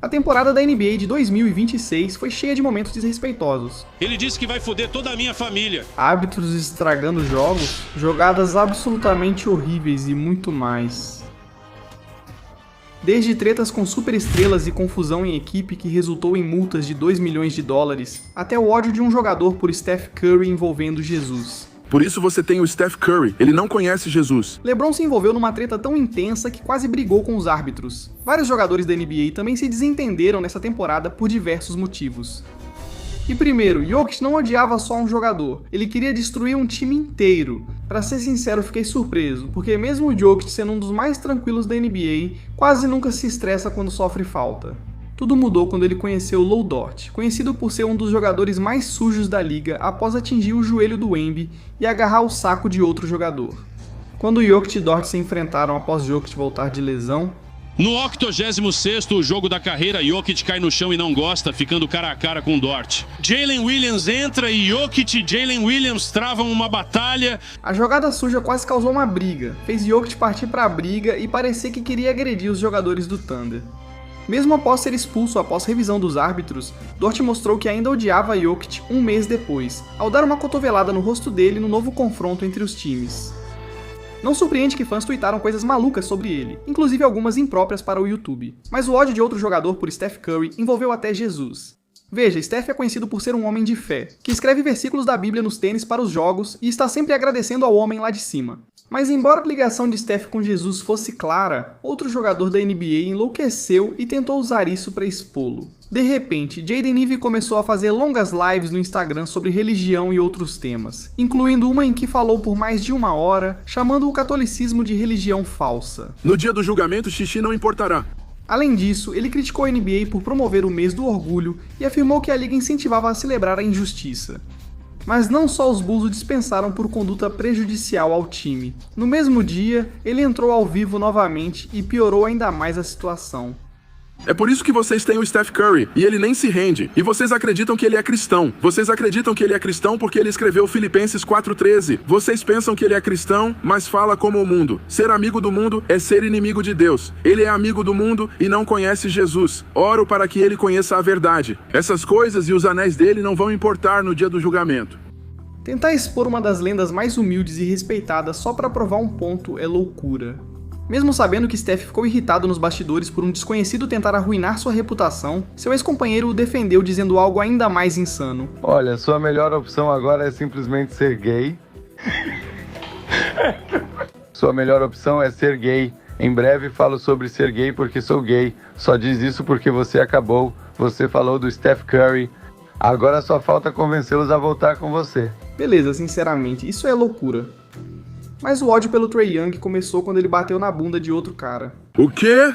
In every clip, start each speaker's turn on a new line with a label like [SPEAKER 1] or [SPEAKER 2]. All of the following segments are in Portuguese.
[SPEAKER 1] A temporada da NBA de 2026 foi cheia de momentos desrespeitosos.
[SPEAKER 2] Ele disse que vai foder toda a minha família.
[SPEAKER 1] Árbitros estragando jogos, jogadas absolutamente horríveis e muito mais. Desde tretas com superestrelas e confusão em equipe que resultou em multas de 2 milhões de dólares, até o ódio de um jogador por Steph Curry envolvendo Jesus.
[SPEAKER 3] Por isso você tem o Steph Curry, ele não conhece Jesus.
[SPEAKER 1] LeBron se envolveu numa treta tão intensa que quase brigou com os árbitros. Vários jogadores da NBA também se desentenderam nessa temporada por diversos motivos. E primeiro, Jokic não odiava só um jogador, ele queria destruir um time inteiro. Pra ser sincero, fiquei surpreso, porque mesmo o Jokic sendo um dos mais tranquilos da NBA, quase nunca se estressa quando sofre falta. Tudo mudou quando ele conheceu Lou Dort, conhecido por ser um dos jogadores mais sujos da liga após atingir o joelho do Wemby e agarrar o saco de outro jogador. Quando Jokic e Dort se enfrentaram após Jokic voltar de lesão,
[SPEAKER 2] no 86º jogo da carreira, Jokic cai no chão e não gosta, ficando cara a cara com Dort. Jalen Williams entra e Jokic e Jalen Williams travam uma batalha.
[SPEAKER 1] A jogada suja quase causou uma briga, fez Jokic partir pra briga e parecer que queria agredir os jogadores do Thunder. Mesmo após ser expulso após revisão dos árbitros, Dort mostrou que ainda odiava Jokic um mês depois, ao dar uma cotovelada no rosto dele no novo confronto entre os times. Não surpreende que fãs tuitaram coisas malucas sobre ele, inclusive algumas impróprias para o YouTube. Mas o ódio de outro jogador por Steph Curry envolveu até Jesus. Veja, Steph é conhecido por ser um homem de fé, que escreve versículos da Bíblia nos tênis para os jogos e está sempre agradecendo ao homem lá de cima. Mas embora a ligação de Steph com Jesus fosse clara, outro jogador da NBA enlouqueceu e tentou usar isso para expô-lo. De repente, Jaden Ivey começou a fazer longas lives no Instagram sobre religião e outros temas, incluindo uma em que falou por mais de 1 hora, chamando o catolicismo de religião falsa.
[SPEAKER 3] No dia do julgamento, xixi não importará.
[SPEAKER 1] Além disso, ele criticou a NBA por promover o mês do orgulho e afirmou que a liga incentivava a celebrar a injustiça. Mas não só os Bulls o dispensaram por conduta prejudicial ao time. No mesmo dia, ele entrou ao vivo novamente e piorou ainda mais a situação.
[SPEAKER 3] É por isso que vocês têm o Steph Curry, e ele nem se rende. E vocês acreditam que ele é cristão. Vocês acreditam que ele é cristão porque ele escreveu Filipenses 4:13. Vocês pensam que ele é cristão, mas fala como o mundo. Ser amigo do mundo é ser inimigo de Deus. Ele é amigo do mundo e não conhece Jesus. Oro para que ele conheça a verdade. Essas coisas e os anéis dele não vão importar no dia do julgamento.
[SPEAKER 1] Tentar expor uma das lendas mais humildes e respeitadas só para provar um ponto é loucura. Mesmo sabendo que Steph ficou irritado nos bastidores por um desconhecido tentar arruinar sua reputação, seu ex-companheiro o defendeu dizendo algo ainda mais insano.
[SPEAKER 4] Olha, sua melhor opção agora é simplesmente ser gay. Sua melhor opção é ser gay. Em breve falo sobre ser gay porque sou gay. Só diz isso porque você acabou. Você falou do Steph Curry. Agora só falta convencê-los a voltar com você.
[SPEAKER 1] Beleza, sinceramente, isso é loucura. Mas o ódio pelo Trae Young começou quando ele bateu na bunda de outro cara.
[SPEAKER 3] O quê?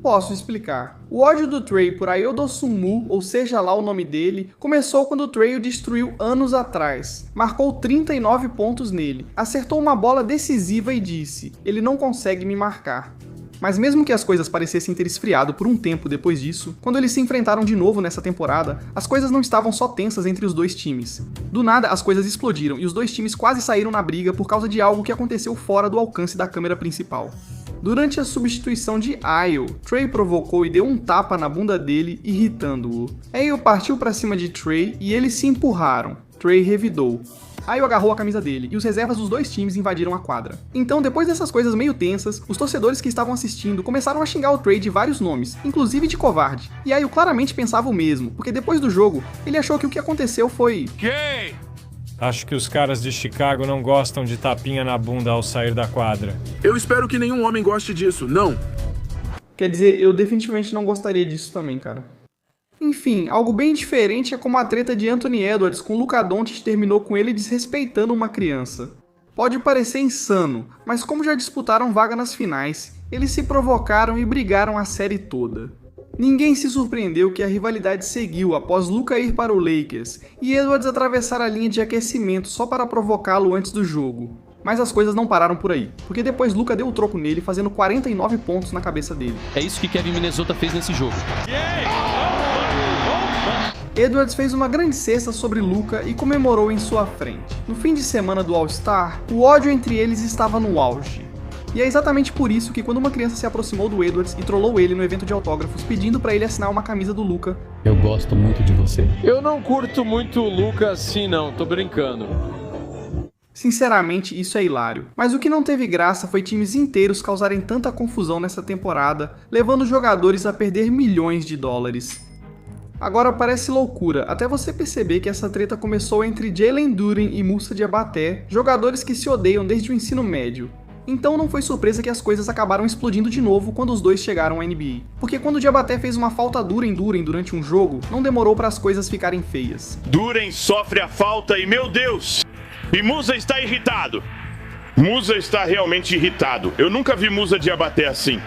[SPEAKER 1] Posso explicar. O ódio do Trae por Ayo Dosunmu, ou seja lá o nome dele, começou quando o Trae o destruiu anos atrás. Marcou 39 pontos nele, acertou uma bola decisiva e disse: "Ele não consegue me marcar". Mas mesmo que as coisas parecessem ter esfriado por um tempo depois disso, quando eles se enfrentaram de novo nessa temporada, as coisas não estavam só tensas entre os dois times. Do nada, as coisas explodiram e os dois times quase saíram na briga por causa de algo que aconteceu fora do alcance da câmera principal. Durante a substituição de Ayo, Trae provocou e deu um tapa na bunda dele, irritando-o. Ayo partiu para cima de Trae e eles se empurraram. Trae revidou. Ayo agarrou a camisa dele e os reservas dos dois times invadiram a quadra. Então, depois dessas coisas meio tensas, os torcedores que estavam assistindo começaram a xingar o Trae de vários nomes, inclusive de covarde. E Ayo claramente pensava o mesmo, porque depois do jogo, ele achou que o que aconteceu foi
[SPEAKER 2] Gay!
[SPEAKER 5] Acho que os caras de Chicago não gostam de tapinha na bunda ao sair da quadra.
[SPEAKER 3] Eu espero que nenhum homem goste disso, não.
[SPEAKER 1] Quer dizer, eu definitivamente não gostaria disso também, cara. Enfim, algo bem diferente é como a treta de Anthony Edwards com Luka Doncic terminou com ele desrespeitando uma criança. Pode parecer insano, mas como já disputaram vaga nas finais, eles se provocaram e brigaram a série toda. Ninguém se surpreendeu que a rivalidade seguiu após Luka ir para o Lakers e Edwards atravessar a linha de aquecimento só para provocá-lo antes do jogo. Mas as coisas não pararam por aí, porque depois Luka deu o troco nele fazendo 49 pontos na cabeça dele.
[SPEAKER 6] É isso que Kevin Minnesota fez nesse jogo.
[SPEAKER 1] Edwards fez uma grande cesta sobre Luka e comemorou em sua frente. No fim de semana do All-Star, o ódio entre eles estava no auge. E é exatamente por isso que quando uma criança se aproximou do Edwards e trollou ele no evento de autógrafos pedindo pra ele assinar uma camisa do Luka,
[SPEAKER 6] Eu gosto muito de você.
[SPEAKER 7] Eu não curto muito o Luka assim não, tô brincando.
[SPEAKER 1] sinceramente isso é hilário. Mas o que não teve graça foi times inteiros causarem tanta confusão nessa temporada, levando os jogadores a perder milhões de dólares. Agora parece loucura, até você perceber que essa treta começou entre Jalen Duren e Moussa Diabaté, jogadores que se odeiam desde o ensino médio. Então não foi surpresa que as coisas acabaram explodindo de novo quando os dois chegaram à NBA. Porque quando o Diabaté fez uma falta dura em Duren durante um jogo, não demorou para as coisas ficarem feias.
[SPEAKER 8] Duren sofre a falta e, meu Deus, e Musa está irritado. Musa está realmente irritado. Eu nunca vi Musa Diabaté assim.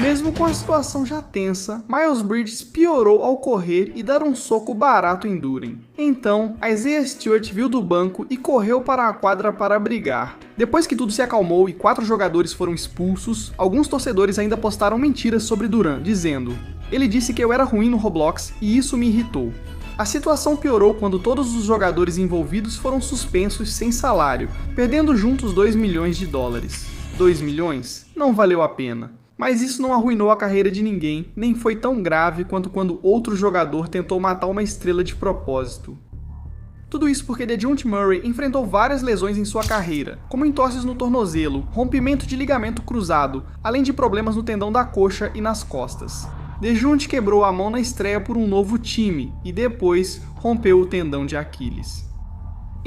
[SPEAKER 1] Mesmo com a situação já tensa, Miles Bridges piorou ao correr e dar um soco barato em Duren. Então, Isaiah Stewart viu do banco e correu para a quadra para brigar. Depois que tudo se acalmou e 4 jogadores foram expulsos, alguns torcedores ainda postaram mentiras sobre Duran, dizendo: "Ele disse que eu era ruim no Roblox e isso me irritou." A situação piorou quando todos os jogadores envolvidos foram suspensos sem salário, perdendo juntos 2 milhões de dólares. 2 milhões? Não valeu a pena. Mas isso não arruinou a carreira de ninguém, nem foi tão grave quanto quando outro jogador tentou matar uma estrela de propósito. Tudo isso porque DeJounte Murray enfrentou várias lesões em sua carreira, como entorses no tornozelo, rompimento de ligamento cruzado, além de problemas no tendão da coxa e nas costas. DeJounte quebrou a mão na estreia por um novo time e depois rompeu o tendão de Aquiles.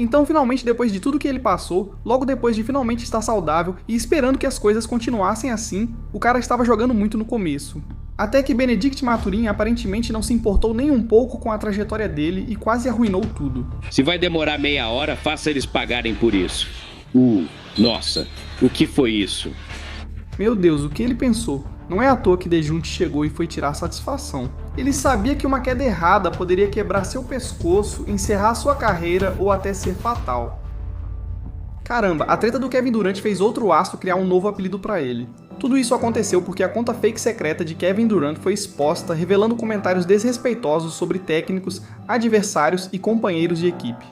[SPEAKER 1] Então, finalmente, depois de tudo que ele passou, logo depois de finalmente estar saudável e esperando que as coisas continuassem assim, o cara estava jogando muito no começo. Até que Benedict Mathurin aparentemente não se importou nem um pouco com a trajetória dele e quase arruinou tudo.
[SPEAKER 9] Se vai demorar meia hora, faça eles pagarem por isso. Nossa, o que foi isso?
[SPEAKER 1] Meu Deus, o que ele pensou? Não é à toa que DeJounte chegou e foi tirar satisfação. Ele sabia que uma queda errada poderia quebrar seu pescoço, encerrar sua carreira ou até ser fatal. Caramba, a treta do Kevin Durant fez outro astro criar um novo apelido pra ele. Tudo isso aconteceu porque a conta fake secreta de Kevin Durant foi exposta, revelando comentários desrespeitosos sobre técnicos, adversários e companheiros de equipe.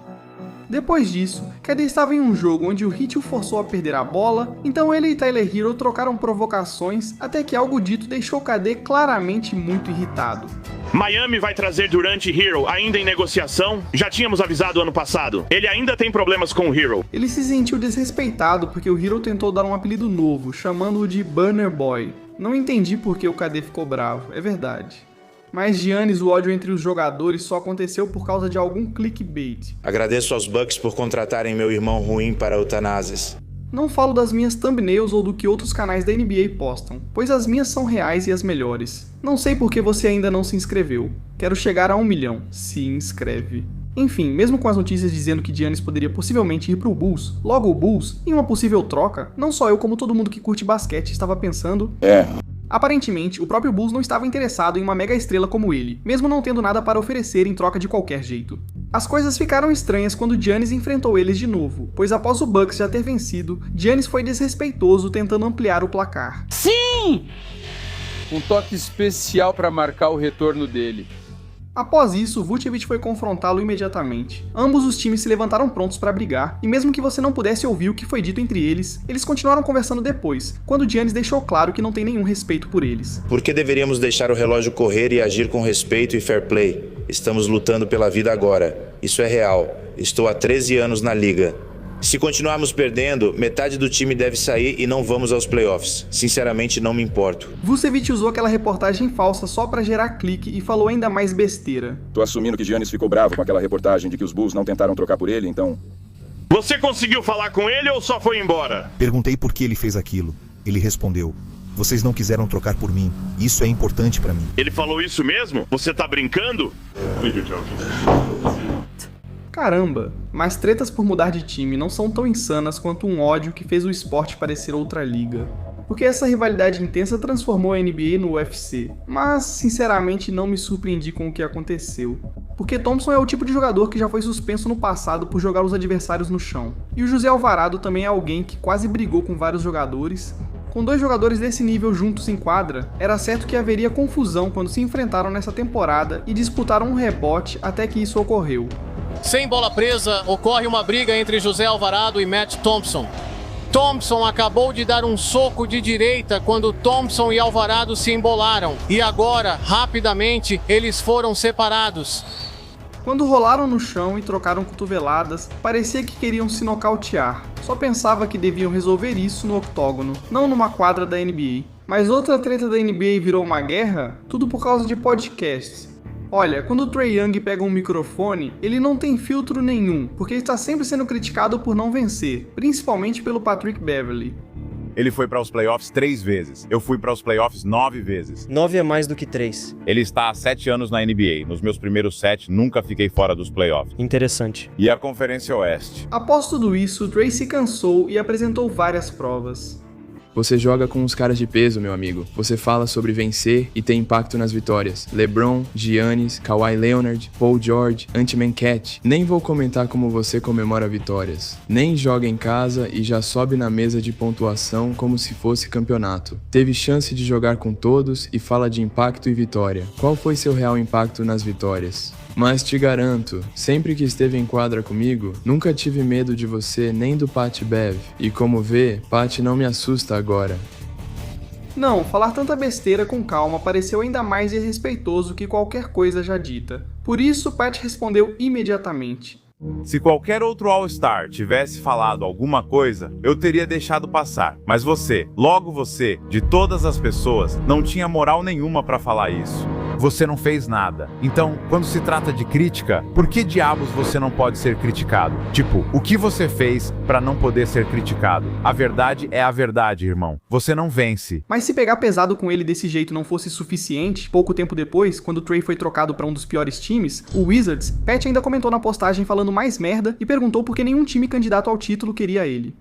[SPEAKER 1] Depois disso, KD estava em um jogo onde o Heat o forçou a perder a bola, então ele e Tyler Hero trocaram provocações até que algo dito deixou KD claramente muito irritado.
[SPEAKER 8] Miami vai trazer Durant e Hero ainda em negociação? Já tínhamos avisado ano passado. Ele ainda tem problemas com o Hero.
[SPEAKER 1] Ele se sentiu desrespeitado porque o Hero tentou dar um apelido novo, chamando-o de Burner Boy. Não entendi por que o KD ficou bravo, é verdade. Mas Giannis, o ódio entre os jogadores só aconteceu por causa de algum clickbait.
[SPEAKER 10] Agradeço aos Bucks por contratarem meu irmão ruim para Eutanases.
[SPEAKER 1] Não falo das minhas thumbnails ou do que outros canais da NBA postam, pois as minhas são reais e as melhores. Não sei por que você ainda não se inscreveu. Quero chegar a 1 milhão. Se inscreve. Enfim, mesmo com as notícias dizendo que Giannis poderia possivelmente ir pro Bulls, logo o Bulls, em uma possível troca, não só eu como todo mundo que curte basquete estava pensando... Aparentemente, o próprio Bulls não estava interessado em uma mega estrela como ele, mesmo não tendo nada para oferecer em troca de qualquer jeito. As coisas ficaram estranhas quando Giannis enfrentou eles de novo, pois após o Bucks já ter vencido, Giannis foi desrespeitoso tentando ampliar o placar.
[SPEAKER 7] Sim! Um toque especial para marcar o retorno dele.
[SPEAKER 1] Após isso, Vucevic foi confrontá-lo imediatamente. Ambos os times se levantaram prontos para brigar, e mesmo que você não pudesse ouvir o que foi dito entre eles, eles continuaram conversando depois, quando Giannis deixou claro que não tem nenhum respeito por eles.
[SPEAKER 10] Por que deveríamos deixar o relógio correr e agir com respeito e fair play? Estamos lutando pela vida agora. Isso é real. Estou há 13 anos na liga. Se continuarmos perdendo, metade do time deve sair e não vamos aos playoffs. Sinceramente, não me importo.
[SPEAKER 1] Vucevic usou aquela reportagem falsa só pra gerar clique e falou ainda mais besteira.
[SPEAKER 3] Tô assumindo que Giannis ficou bravo com aquela reportagem de que os Bulls não tentaram trocar por ele, então...
[SPEAKER 8] Você conseguiu falar com ele ou só foi embora?
[SPEAKER 11] Perguntei por que ele fez aquilo. Ele respondeu: vocês não quiseram trocar por mim. Isso é importante pra mim.
[SPEAKER 8] Ele falou isso mesmo? Você tá brincando?
[SPEAKER 1] Caramba, mas tretas por mudar de time não são tão insanas quanto um ódio que fez o esporte parecer outra liga. Porque essa rivalidade intensa transformou a NBA no UFC, mas sinceramente não me surpreendi com o que aconteceu. Porque Thompson é o tipo de jogador que já foi suspenso no passado por jogar os adversários no chão. E o José Alvarado também é alguém que quase brigou com vários jogadores. Com 2 jogadores desse nível juntos em quadra, era certo que haveria confusão quando se enfrentaram nessa temporada e disputaram um rebote até que isso ocorreu.
[SPEAKER 12] Sem bola presa, ocorre uma briga entre José Alvarado e Matt Thompson. Thompson acabou de dar um soco de direita quando Thompson e Alvarado se embolaram. E agora, rapidamente, eles foram separados.
[SPEAKER 1] Quando rolaram no chão e trocaram cotoveladas, parecia que queriam se nocautear. Só pensava que deviam resolver isso no octógono, não numa quadra da NBA. Mas outra treta da NBA virou uma guerra? Tudo por causa de podcasts. Olha, quando o Trae Young pega um microfone, ele não tem filtro nenhum, porque ele está sempre sendo criticado por não vencer, principalmente pelo Patrick Beverley.
[SPEAKER 13] Ele foi para os playoffs 3 vezes. Eu fui para os playoffs 9 vezes.
[SPEAKER 14] 9 é mais do que 3.
[SPEAKER 13] Ele está há 7 anos na NBA. Nos meus primeiros 7, nunca fiquei fora dos playoffs.
[SPEAKER 14] Interessante.
[SPEAKER 13] E a Conferência Oeste?
[SPEAKER 1] Após tudo isso, o Trae se cansou e apresentou várias provas.
[SPEAKER 15] Você joga com os caras de peso, meu amigo. Você fala sobre vencer e ter impacto nas vitórias. LeBron, Giannis, Kawhi Leonard, Paul George, Ant-Man Cat. Nem vou comentar como você comemora vitórias. Nem joga em casa e já sobe na mesa de pontuação como se fosse campeonato. Teve chance de jogar com todos e fala de impacto e vitória. Qual foi seu real impacto nas vitórias? Mas te garanto, sempre que esteve em quadra comigo, nunca tive medo de você nem do Pat Bev. E como vê, Pat não me assusta agora.
[SPEAKER 1] Não, falar tanta besteira com calma pareceu ainda mais desrespeitoso que qualquer coisa já dita. Por isso, Pat respondeu imediatamente.
[SPEAKER 13] Se qualquer outro All-Star tivesse falado alguma coisa, eu teria deixado passar. Mas você, logo você, de todas as pessoas, não tinha moral nenhuma pra falar isso. Você não fez nada. Então, quando se trata de crítica, por que diabos você não pode ser criticado? Tipo, o que você fez pra não poder ser criticado? A verdade é a verdade, irmão. Você não vence.
[SPEAKER 1] Mas se pegar pesado com ele desse jeito não fosse suficiente, pouco tempo depois, quando o Trae foi trocado pra um dos piores times, o Wizards, Pat ainda comentou na postagem falando mais merda e perguntou por que nenhum time candidato ao título queria ele.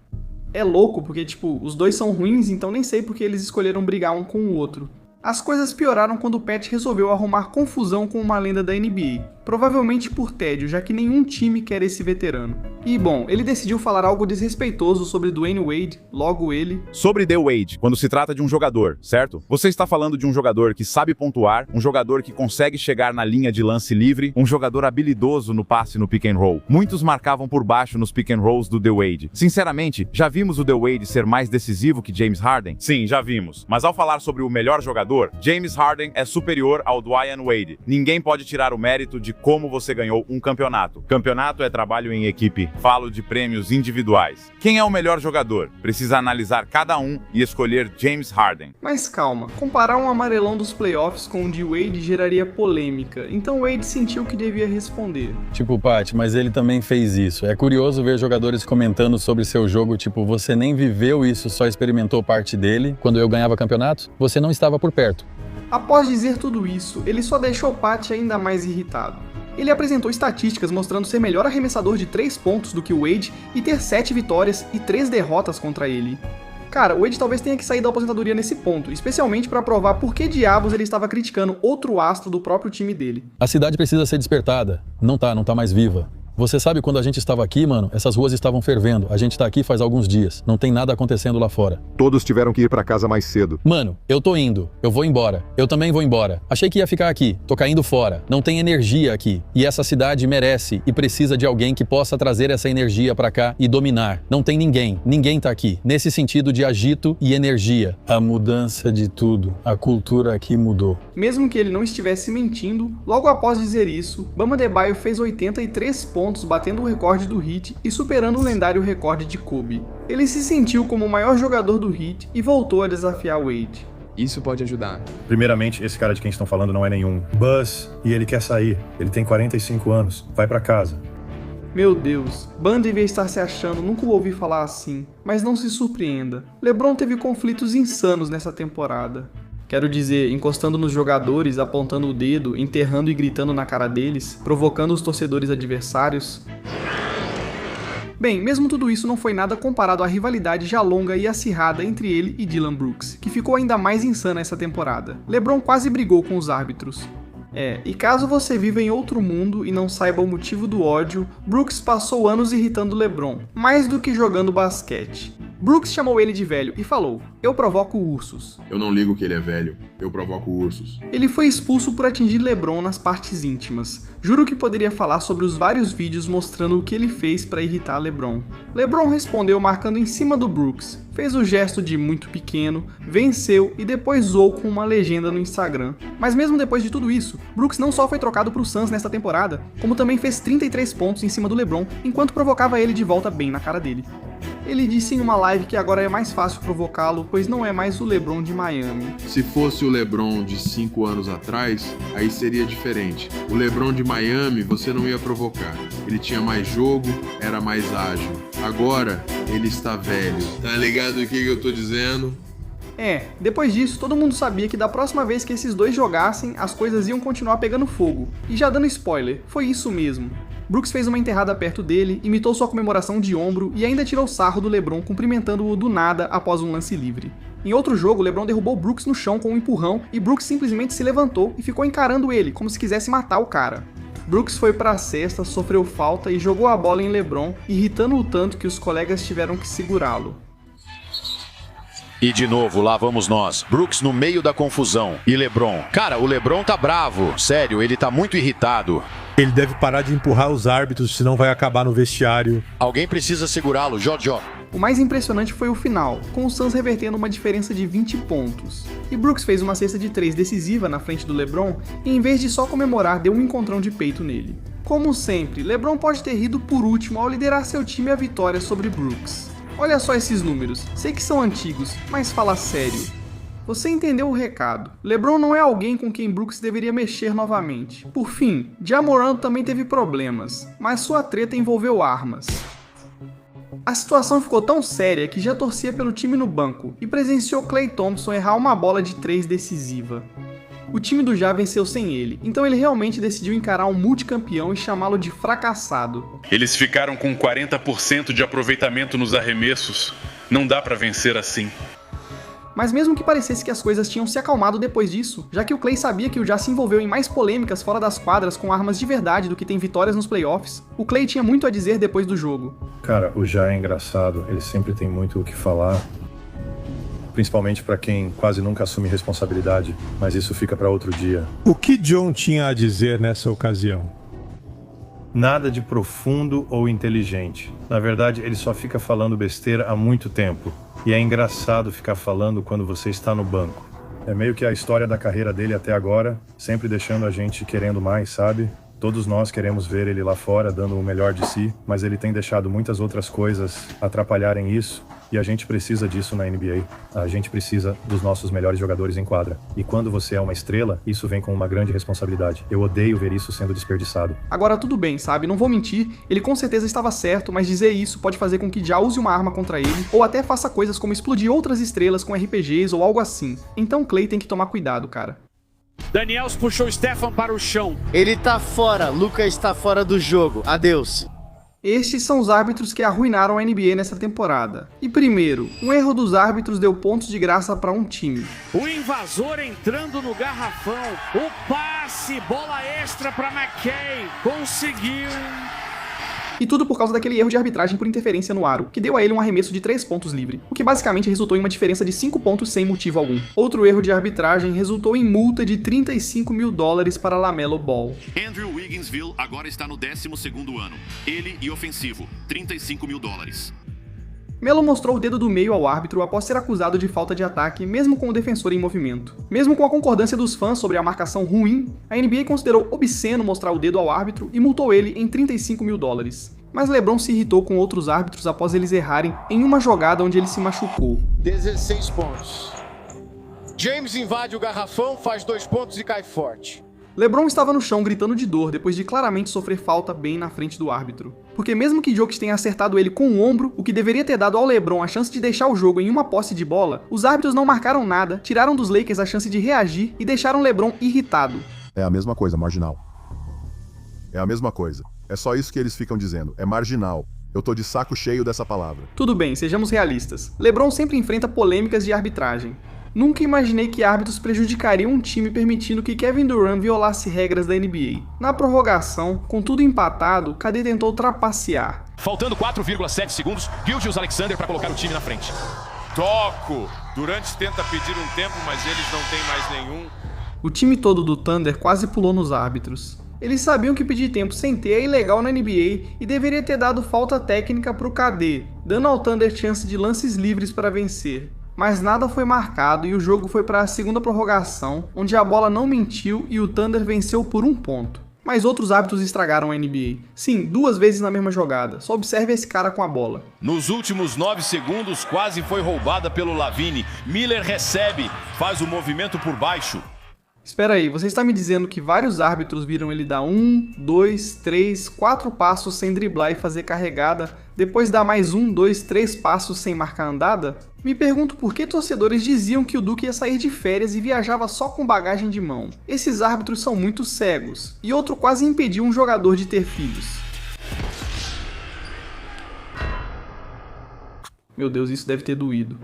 [SPEAKER 1] É louco, porque tipo, os dois são ruins, então nem sei porque eles escolheram brigar um com o outro. As coisas pioraram quando o Pat resolveu arrumar confusão com uma lenda da NBA, provavelmente por tédio, já que nenhum time quer esse veterano. E bom, ele decidiu falar algo desrespeitoso sobre Dwayne Wade, logo ele...
[SPEAKER 13] Sobre The Wade, quando se trata de um jogador, certo? Você está falando de um jogador que sabe pontuar, um jogador que consegue chegar na linha de lance livre, um jogador habilidoso no passe no pick and roll. Muitos marcavam por baixo nos pick and rolls do The Wade. Sinceramente, já vimos o The Wade ser mais decisivo que James Harden? Sim, já vimos. Mas ao falar sobre o melhor jogador, James Harden é superior ao Dwayne Wade. Ninguém pode tirar o mérito de como você ganhou um campeonato. Campeonato é trabalho em equipe. Falo de prêmios individuais. Quem é o melhor jogador? Precisa analisar cada um e escolher James Harden.
[SPEAKER 1] Mas calma, comparar um amarelão dos playoffs com o de Wade geraria polêmica, então Wade sentiu que devia responder.
[SPEAKER 16] Tipo, Pat, mas ele também fez isso. É curioso ver jogadores comentando sobre seu jogo, tipo, você nem viveu isso, só experimentou parte dele. Quando eu ganhava campeonato, você não estava por perto.
[SPEAKER 1] Após dizer tudo isso, ele só deixou Pat ainda mais irritado. Ele apresentou estatísticas mostrando ser melhor arremessador de 3 pontos do que o Wade e ter 7 vitórias e 3 derrotas contra ele. Cara, o Wade talvez tenha que sair da aposentadoria nesse ponto, especialmente para provar por que diabos ele estava criticando outro astro do próprio time dele.
[SPEAKER 16] A cidade precisa ser despertada. Não tá mais viva. Você sabe, quando a gente estava aqui, mano, essas ruas estavam fervendo. A gente tá aqui faz alguns dias. Não tem nada acontecendo lá fora.
[SPEAKER 17] Todos tiveram que ir pra casa mais cedo.
[SPEAKER 16] Mano, eu tô indo. Eu vou embora. Eu também vou embora. Achei que ia ficar aqui. Tô caindo fora. Não tem energia aqui. E essa cidade merece e precisa de alguém que possa trazer essa energia pra cá e dominar. Não tem ninguém. Ninguém tá aqui. Nesse sentido de agito e energia. A mudança de tudo. A cultura aqui mudou.
[SPEAKER 1] Mesmo que ele não estivesse mentindo, logo após dizer isso, Bam Adebayo fez 83 pontos, batendo o recorde do Heat e superando o lendário recorde de Kobe. Ele se sentiu como o maior jogador do Heat e voltou a desafiar Wade.
[SPEAKER 15] Isso pode ajudar.
[SPEAKER 18] Primeiramente, esse cara de quem estão falando não é nenhum buzz e ele quer sair. Ele tem 45 anos. Vai pra casa.
[SPEAKER 1] Meu Deus, Bam devia estar se achando, nunca o ouvi falar assim. Mas não se surpreenda. LeBron teve conflitos insanos nessa temporada. Quero dizer, encostando nos jogadores, apontando o dedo, enterrando e gritando na cara deles, provocando os torcedores adversários. Bem, mesmo tudo isso não foi nada comparado à rivalidade já longa e acirrada entre ele e Dillon Brooks, que ficou ainda mais insana essa temporada. LeBron quase brigou com os árbitros. E caso você viva em outro mundo e não saiba o motivo do ódio, Brooks passou anos irritando LeBron, mais do que jogando basquete. Brooks chamou ele de velho e falou: "Eu provoco ursos."
[SPEAKER 3] Eu não ligo que ele é velho, eu provoco ursos.
[SPEAKER 1] Ele foi expulso por atingir LeBron nas partes íntimas. Juro que poderia falar sobre os vários vídeos mostrando o que ele fez para irritar LeBron. LeBron respondeu marcando em cima do Brooks, fez o gesto de muito pequeno, venceu e depois zoou com uma legenda no Instagram. Mas mesmo depois de tudo isso, Brooks não só foi trocado pro Suns nesta temporada, como também fez 33 pontos em cima do LeBron, enquanto provocava ele de volta bem na cara dele. Ele disse em uma live que agora é mais fácil provocá-lo, pois não é mais o LeBron de Miami.
[SPEAKER 3] Se fosse o LeBron de 5 anos atrás, aí seria diferente. O LeBron de Miami você não ia provocar. Ele tinha mais jogo, era mais ágil. Agora, ele está velho. Tá ligado o que eu tô dizendo?
[SPEAKER 1] Depois disso, todo mundo sabia que da próxima vez que esses dois jogassem, as coisas iam continuar pegando fogo. E já dando spoiler, foi isso mesmo. Brooks fez uma enterrada perto dele, imitou sua comemoração de ombro e ainda tirou sarro do LeBron cumprimentando-o do nada após um lance livre. Em outro jogo, LeBron derrubou Brooks no chão com um empurrão e Brooks simplesmente se levantou e ficou encarando ele, como se quisesse matar o cara. Brooks foi pra cesta, sofreu falta e jogou a bola em LeBron, irritando-o tanto que os colegas tiveram que segurá-lo.
[SPEAKER 13] E de novo, lá vamos nós. Brooks no meio da confusão. E LeBron. Cara, o LeBron tá bravo. Sério, ele tá muito irritado.
[SPEAKER 18] Ele deve parar de empurrar os árbitros, senão vai acabar no vestiário.
[SPEAKER 13] Alguém precisa segurá-lo, Jojo.
[SPEAKER 1] O mais impressionante foi o final, com o Suns revertendo uma diferença de 20 pontos. E Brooks fez uma cesta de 3 decisiva na frente do LeBron e em vez de só comemorar, deu um encontrão de peito nele. Como sempre, LeBron pode ter rido por último ao liderar seu time à vitória sobre Brooks. Olha só esses números, sei que são antigos, mas fala sério. Você entendeu o recado. LeBron não é alguém com quem Brooks deveria mexer novamente. Por fim, Ja Morant também teve problemas, mas sua treta envolveu armas. A situação ficou tão séria que já torcia pelo time no banco e presenciou Klay Thompson errar uma bola de 3 decisiva. O time do Ja venceu sem ele, então ele realmente decidiu encarar um multicampeão e chamá-lo de fracassado.
[SPEAKER 2] Eles ficaram com 40% de aproveitamento nos arremessos. Não dá pra vencer assim.
[SPEAKER 1] Mas mesmo que parecesse que as coisas tinham se acalmado depois disso, já que o Klay sabia que o Ja se envolveu em mais polêmicas fora das quadras com armas de verdade do que tem vitórias nos playoffs, o Klay tinha muito a dizer depois do jogo.
[SPEAKER 18] Cara, o Ja é engraçado, ele sempre tem muito o que falar. Principalmente pra quem quase nunca assume responsabilidade, mas isso fica pra outro dia.
[SPEAKER 19] O que John tinha a dizer nessa ocasião?
[SPEAKER 18] Nada de profundo ou inteligente. Na verdade, ele só fica falando besteira há muito tempo. E é engraçado ficar falando quando você está no banco. É meio que a história da carreira dele até agora, sempre deixando a gente querendo mais, sabe? Todos nós queremos ver ele lá fora dando o melhor de si, mas ele tem deixado muitas outras coisas atrapalharem isso, e a gente precisa disso na NBA. A gente precisa dos nossos melhores jogadores em quadra. E quando você é uma estrela, isso vem com uma grande responsabilidade. Eu odeio ver isso sendo desperdiçado.
[SPEAKER 1] Agora tudo bem, sabe? Não vou mentir, ele com certeza estava certo, mas dizer isso pode fazer com que Ja use uma arma contra ele, ou até faça coisas como explodir outras estrelas com RPGs ou algo assim. Então Klay tem que tomar cuidado, cara.
[SPEAKER 20] Daniels puxou Stephen para o chão.
[SPEAKER 12] Ele tá fora, Luka está fora do jogo. Adeus.
[SPEAKER 1] Estes são os árbitros que arruinaram a NBA nessa temporada. E primeiro, um erro dos árbitros deu pontos de graça para um time.
[SPEAKER 20] O invasor entrando no garrafão. O passe, bola extra para McKay. Conseguiu.
[SPEAKER 1] E tudo por causa daquele erro de arbitragem por interferência no aro, que deu a ele um arremesso de 3 pontos livre, o que basicamente resultou em uma diferença de 5 pontos sem motivo algum. Outro erro de arbitragem resultou em multa de $35 mil para LaMelo Ball.
[SPEAKER 2] Andrew Wigginsville agora está no 12º ano. Ele e ofensivo, $35 mil.
[SPEAKER 1] Melo mostrou o dedo do meio ao árbitro após ser acusado de falta de ataque, mesmo com o defensor em movimento. Mesmo com a concordância dos fãs sobre a marcação ruim, a NBA considerou obsceno mostrar o dedo ao árbitro e multou ele em $35 mil. Mas LeBron se irritou com outros árbitros após eles errarem em uma jogada onde ele se machucou.
[SPEAKER 12] 16 pontos. James invade o garrafão, faz 2 pontos e cai forte.
[SPEAKER 1] LeBron estava no chão gritando de dor depois de claramente sofrer falta bem na frente do árbitro. Porque mesmo que Jokic tenha acertado ele com o ombro, o que deveria ter dado ao LeBron a chance de deixar o jogo em uma posse de bola, os árbitros não marcaram nada, tiraram dos Lakers a chance de reagir e deixaram LeBron irritado.
[SPEAKER 17] É a mesma coisa, marginal. É a mesma coisa. É só isso que eles ficam dizendo. É marginal. Eu tô de saco cheio dessa palavra.
[SPEAKER 1] Tudo bem, sejamos realistas. LeBron sempre enfrenta polêmicas de arbitragem. Nunca imaginei que árbitros prejudicariam um time permitindo que Kevin Durant violasse regras da NBA. Na prorrogação, com tudo empatado, KD tentou trapacear.
[SPEAKER 21] Faltando 4,7 segundos, Gilgeous-Alexander para colocar o time na frente.
[SPEAKER 22] Toco! Durant tenta pedir um tempo, mas eles não têm mais nenhum.
[SPEAKER 1] O time todo do Thunder quase pulou nos árbitros. Eles sabiam que pedir tempo sem ter é ilegal na NBA e deveria ter dado falta técnica pro KD, dando ao Thunder chance de lances livres para vencer. Mas nada foi marcado e o jogo foi para a segunda prorrogação, onde a bola não mentiu e o Thunder venceu por 1 ponto. Mas outros árbitros estragaram a NBA. Sim, 2 vezes na mesma jogada. Só observe esse cara com a bola.
[SPEAKER 22] Nos últimos 9 segundos, quase foi roubada pelo Lavine. Miller recebe, faz o movimento por baixo.
[SPEAKER 1] Espera aí, você está me dizendo que vários árbitros viram ele dar 1, 2, 3, 4 passos sem driblar e fazer carregada, depois dar mais 1, 2, 3 passos sem marcar andada? Me pergunto por que torcedores diziam que o Duke ia sair de férias e viajava só com bagagem de mão. Esses árbitros são muito cegos. E outro quase impediu um jogador de ter filhos. Meu Deus, isso deve ter doído.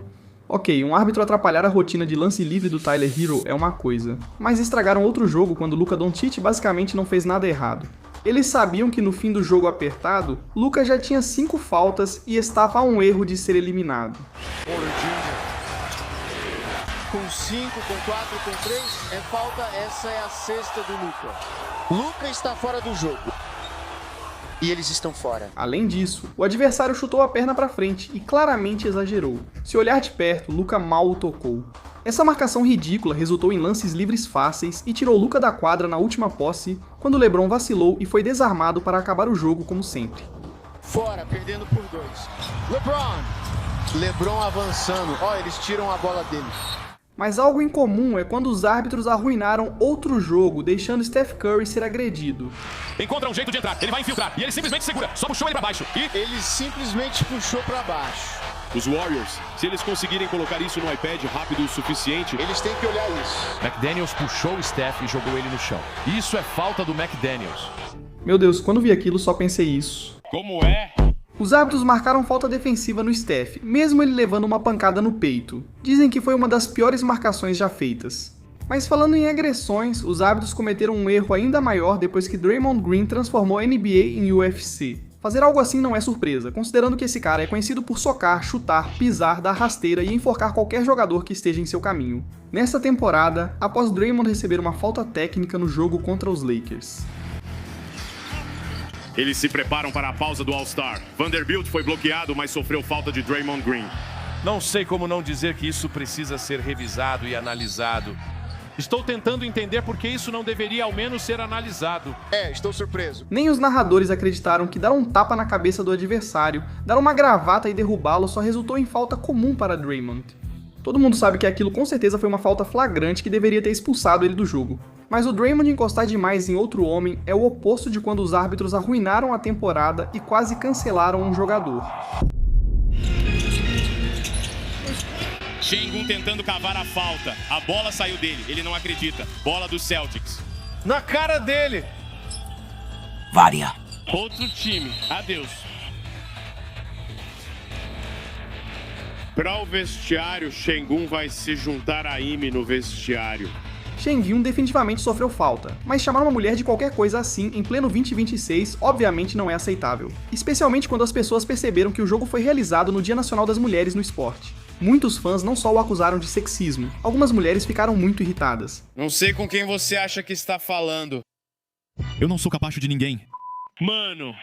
[SPEAKER 1] Ok, um árbitro atrapalhar a rotina de lance livre do Tyler Hero é uma coisa, mas estragaram outro jogo quando Luka Doncic basicamente não fez nada errado. Eles sabiam que no fim do jogo apertado, Luka já tinha 5 faltas e estava a um erro de ser eliminado.
[SPEAKER 12] Com 5, com 4, com 3, é falta, essa é a sexta do Luka. Luka está fora do jogo. E eles estão fora.
[SPEAKER 1] Além disso, o adversário chutou a perna para frente e claramente exagerou. Se olhar de perto, Luka mal o tocou. Essa marcação ridícula resultou em lances livres fáceis e tirou Luka da quadra na última posse, quando LeBron vacilou e foi desarmado para acabar o jogo como sempre.
[SPEAKER 12] Fora, perdendo por 2. LeBron avançando. Ó, eles tiram a bola dele.
[SPEAKER 1] Mas algo incomum é quando os árbitros arruinaram outro jogo, deixando Steph Curry ser agredido.
[SPEAKER 21] Encontra um jeito de entrar, ele vai infiltrar, e ele simplesmente segura, só puxou ele pra baixo. E
[SPEAKER 12] ele simplesmente puxou pra baixo.
[SPEAKER 2] Os Warriors, se eles conseguirem colocar isso no iPad rápido o suficiente...
[SPEAKER 12] Eles têm que olhar isso.
[SPEAKER 21] McDaniels puxou o Steph e jogou ele no chão. Isso é falta do McDaniels.
[SPEAKER 1] Meu Deus, quando vi aquilo só pensei isso.
[SPEAKER 2] Como é?
[SPEAKER 1] Os árbitros marcaram falta defensiva no Steph, mesmo ele levando uma pancada no peito. Dizem que foi uma das piores marcações já feitas. Mas falando em agressões, os árbitros cometeram um erro ainda maior depois que Draymond Green transformou a NBA em UFC. Fazer algo assim não é surpresa, considerando que esse cara é conhecido por socar, chutar, pisar, dar rasteira e enforcar qualquer jogador que esteja em seu caminho. Nesta temporada, após Draymond receber uma falta técnica no jogo contra os Lakers.
[SPEAKER 2] Eles se preparam para a pausa do All-Star. Vanderbilt foi bloqueado, mas sofreu falta de Draymond Green.
[SPEAKER 22] Não sei como não dizer que isso precisa ser revisado e analisado. Estou tentando entender por que isso não deveria ao menos ser analisado.
[SPEAKER 12] Estou surpreso.
[SPEAKER 1] Nem os narradores acreditaram que dar um tapa na cabeça do adversário, dar uma gravata e derrubá-lo só resultou em falta comum para Draymond. Todo mundo sabe que aquilo com certeza foi uma falta flagrante que deveria ter expulsado ele do jogo. Mas o Draymond encostar demais em outro homem é o oposto de quando os árbitros arruinaram a temporada e quase cancelaram um jogador.
[SPEAKER 2] Sengun tentando cavar a falta. A bola saiu dele, ele não acredita. Bola do Celtics.
[SPEAKER 12] Na cara dele!
[SPEAKER 2] Vária. Outro time, adeus. Para o vestiário, Sengun vai se juntar a Ime no vestiário.
[SPEAKER 1] Sengun definitivamente sofreu falta, mas chamar uma mulher de qualquer coisa assim em pleno 2026 obviamente não é aceitável. Especialmente quando as pessoas perceberam que o jogo foi realizado no Dia Nacional das Mulheres no esporte. Muitos fãs não só o acusaram de sexismo, algumas mulheres ficaram muito irritadas.
[SPEAKER 22] Não sei com quem você acha que está falando.
[SPEAKER 13] Eu não sou capacho de ninguém.
[SPEAKER 2] Mano,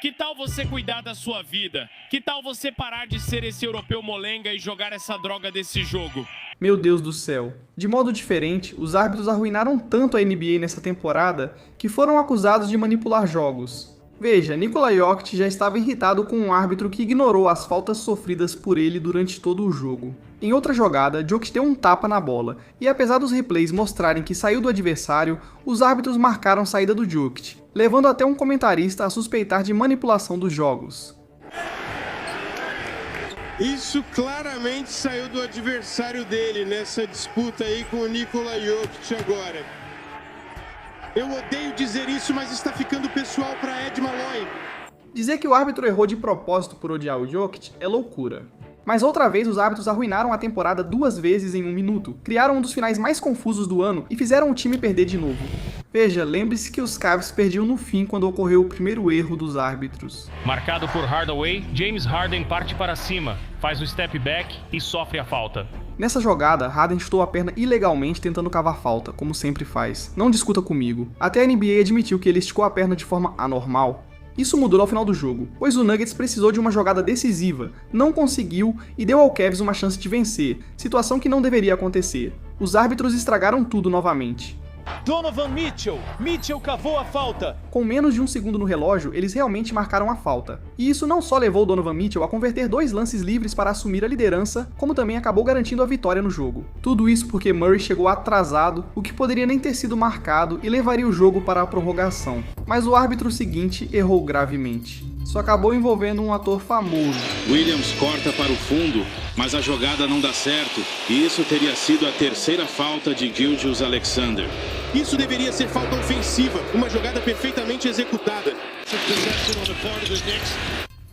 [SPEAKER 2] que tal você cuidar da sua vida? Que tal você parar de ser esse europeu molenga e jogar essa droga desse jogo?
[SPEAKER 1] Meu Deus do céu. De modo diferente, os árbitros arruinaram tanto a NBA nessa temporada que foram acusados de manipular jogos. Veja, Nikola Jokic já estava irritado com um árbitro que ignorou as faltas sofridas por ele durante todo o jogo. Em outra jogada, Jokic deu um tapa na bola, e apesar dos replays mostrarem que saiu do adversário, os árbitros marcaram saída do Jokic, levando até um comentarista a suspeitar de manipulação dos jogos.
[SPEAKER 23] Isso claramente saiu do adversário dele nessa disputa aí com o Nikola Jokic agora. Eu odeio dizer isso, mas está ficando pessoal para Ed Malloy.
[SPEAKER 1] Dizer que o árbitro errou de propósito por odiar o Jokic é loucura. Mas outra vez os árbitros arruinaram a temporada 2 vezes em 1 minuto, criaram um dos finais mais confusos do ano e fizeram o time perder de novo. Veja, lembre-se que os Cavs perdiam no fim quando ocorreu o primeiro erro dos árbitros.
[SPEAKER 4] Marcado por Hardaway, James Harden parte para cima, faz o step back e sofre a falta.
[SPEAKER 1] Nessa jogada, Harden chutou a perna ilegalmente tentando cavar falta, como sempre faz. Não discuta comigo. Até a NBA admitiu que ele esticou a perna de forma anormal. Isso mudou ao final do jogo, pois o Nuggets precisou de uma jogada decisiva, não conseguiu e deu ao Cavs uma chance de vencer, situação que não deveria acontecer. Os árbitros estragaram tudo novamente.
[SPEAKER 5] Donovan Mitchell! Mitchell cavou a falta!
[SPEAKER 1] Com menos de 1 segundo no relógio, eles realmente marcaram a falta. E isso não só levou Donovan Mitchell a converter 2 lances livres para assumir a liderança, como também acabou garantindo a vitória no jogo. Tudo isso porque Murray chegou atrasado, o que poderia nem ter sido marcado e levaria o jogo para a prorrogação. Mas o árbitro seguinte errou gravemente. Isso acabou envolvendo um ator famoso.
[SPEAKER 2] Williams corta para o fundo, mas a jogada não dá certo, e isso teria sido a 3ª falta de Gilgeous-Alexander.
[SPEAKER 23] Isso deveria ser falta ofensiva, uma jogada perfeitamente executada.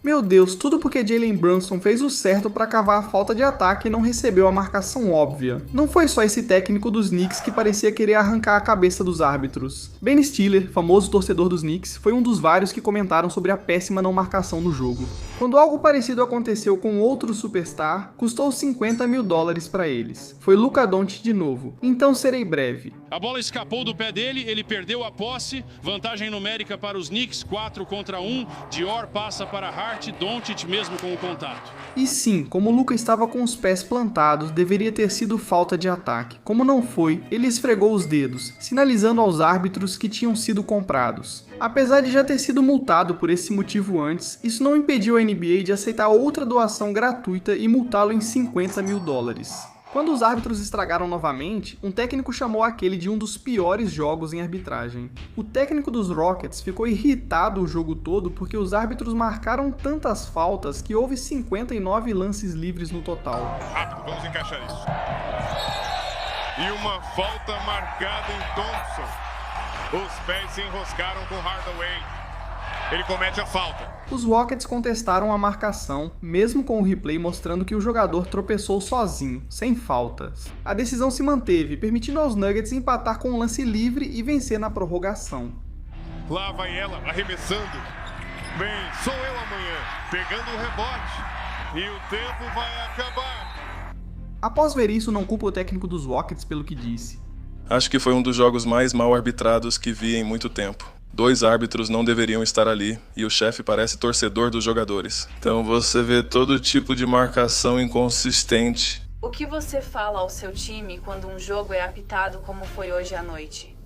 [SPEAKER 1] Meu Deus, tudo porque Jalen Brunson fez o certo para cavar a falta de ataque e não recebeu a marcação óbvia. Não foi só esse técnico dos Knicks que parecia querer arrancar a cabeça dos árbitros. Ben Stiller, famoso torcedor dos Knicks, foi um dos vários que comentaram sobre a péssima não marcação no jogo. Quando algo parecido aconteceu com outro superstar, custou $50 mil para eles. Foi Luka Doncic de novo, então serei breve.
[SPEAKER 2] A bola escapou do pé dele, ele perdeu a posse, vantagem numérica para os Knicks, 4 contra 1, Dior passa para Hart, Doncic mesmo com o contato.
[SPEAKER 1] E sim, como o Luka estava com os pés plantados, deveria ter sido falta de ataque. Como não foi, ele esfregou os dedos, sinalizando aos árbitros que tinham sido comprados. Apesar de já ter sido multado por esse motivo antes, isso não impediu a NBA de aceitar outra doação gratuita e multá-lo em $50 mil. Quando os árbitros estragaram novamente, um técnico chamou aquele de um dos piores jogos em arbitragem. O técnico dos Rockets ficou irritado o jogo todo porque os árbitros marcaram tantas faltas que houve 59 lances livres no total.
[SPEAKER 8] Rápido, vamos encaixar isso. E uma falta marcada em Thompson. Os pés se enroscaram com Hardaway. Ele comete a falta.
[SPEAKER 1] Os Rockets contestaram a marcação, mesmo com o replay mostrando que o jogador tropeçou sozinho, sem faltas. A decisão se manteve, permitindo aos Nuggets empatar com um lance livre e vencer na prorrogação.
[SPEAKER 8] Lá vai ela, arremessando. Bem, sou eu amanhã, pegando o rebote. E o tempo vai acabar.
[SPEAKER 1] Após ver isso, não culpa o técnico dos Rockets pelo que disse.
[SPEAKER 6] Acho que foi um dos jogos mais mal arbitrados que vi em muito tempo. 2 árbitros não deveriam estar ali e o chefe parece torcedor dos jogadores. Então você vê todo tipo de marcação inconsistente.
[SPEAKER 24] O que você fala ao seu time quando um jogo é apitado como foi hoje à noite?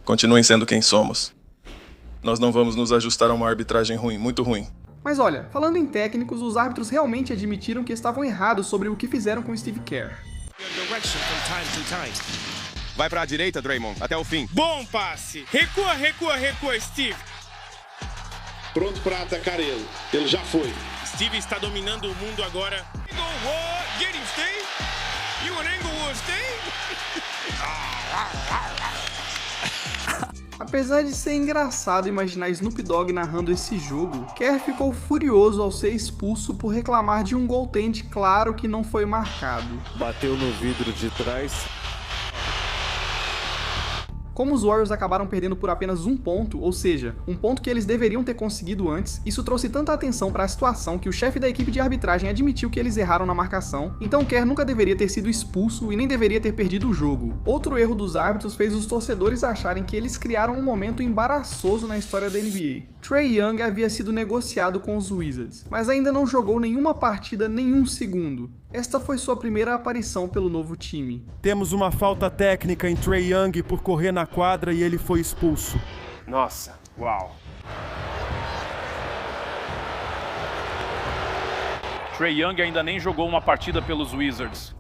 [SPEAKER 6] Continuem sendo quem somos. Nós não vamos nos ajustar a uma arbitragem ruim, muito ruim.
[SPEAKER 1] Mas olha, falando em técnicos, os árbitros realmente admitiram que estavam errados sobre o que fizeram com Steve Kerr.
[SPEAKER 25] Vai pra direita, Draymond, até o fim.
[SPEAKER 23] Bom passe! Recua, recua, recua, Steve! Pronto para atacar ele. Ele já foi. Steve está dominando o mundo agora. Get him, stay! You and Englewood, stay!
[SPEAKER 1] Apesar de ser engraçado imaginar Snoop Dogg narrando esse jogo, Kerr ficou furioso ao ser expulso por reclamar de um goaltend claro que não foi marcado.
[SPEAKER 26] Bateu no vidro de trás.
[SPEAKER 1] Como os Warriors acabaram perdendo por apenas 1 ponto, ou seja, um ponto que eles deveriam ter conseguido antes, isso trouxe tanta atenção para a situação que o chefe da equipe de arbitragem admitiu que eles erraram na marcação, então Kerr nunca deveria ter sido expulso e nem deveria ter perdido o jogo. Outro erro dos árbitros fez os torcedores acharem que eles criaram um momento embaraçoso na história da NBA. Trae Young havia sido negociado com os Wizards, mas ainda não jogou nenhuma partida nem 1 segundo. Esta foi sua primeira aparição pelo novo time.
[SPEAKER 5] Temos uma falta técnica em Trae Young por correr na quadra e ele foi expulso.
[SPEAKER 26] Nossa, uau.
[SPEAKER 4] Trae Young ainda nem jogou uma partida pelos Wizards.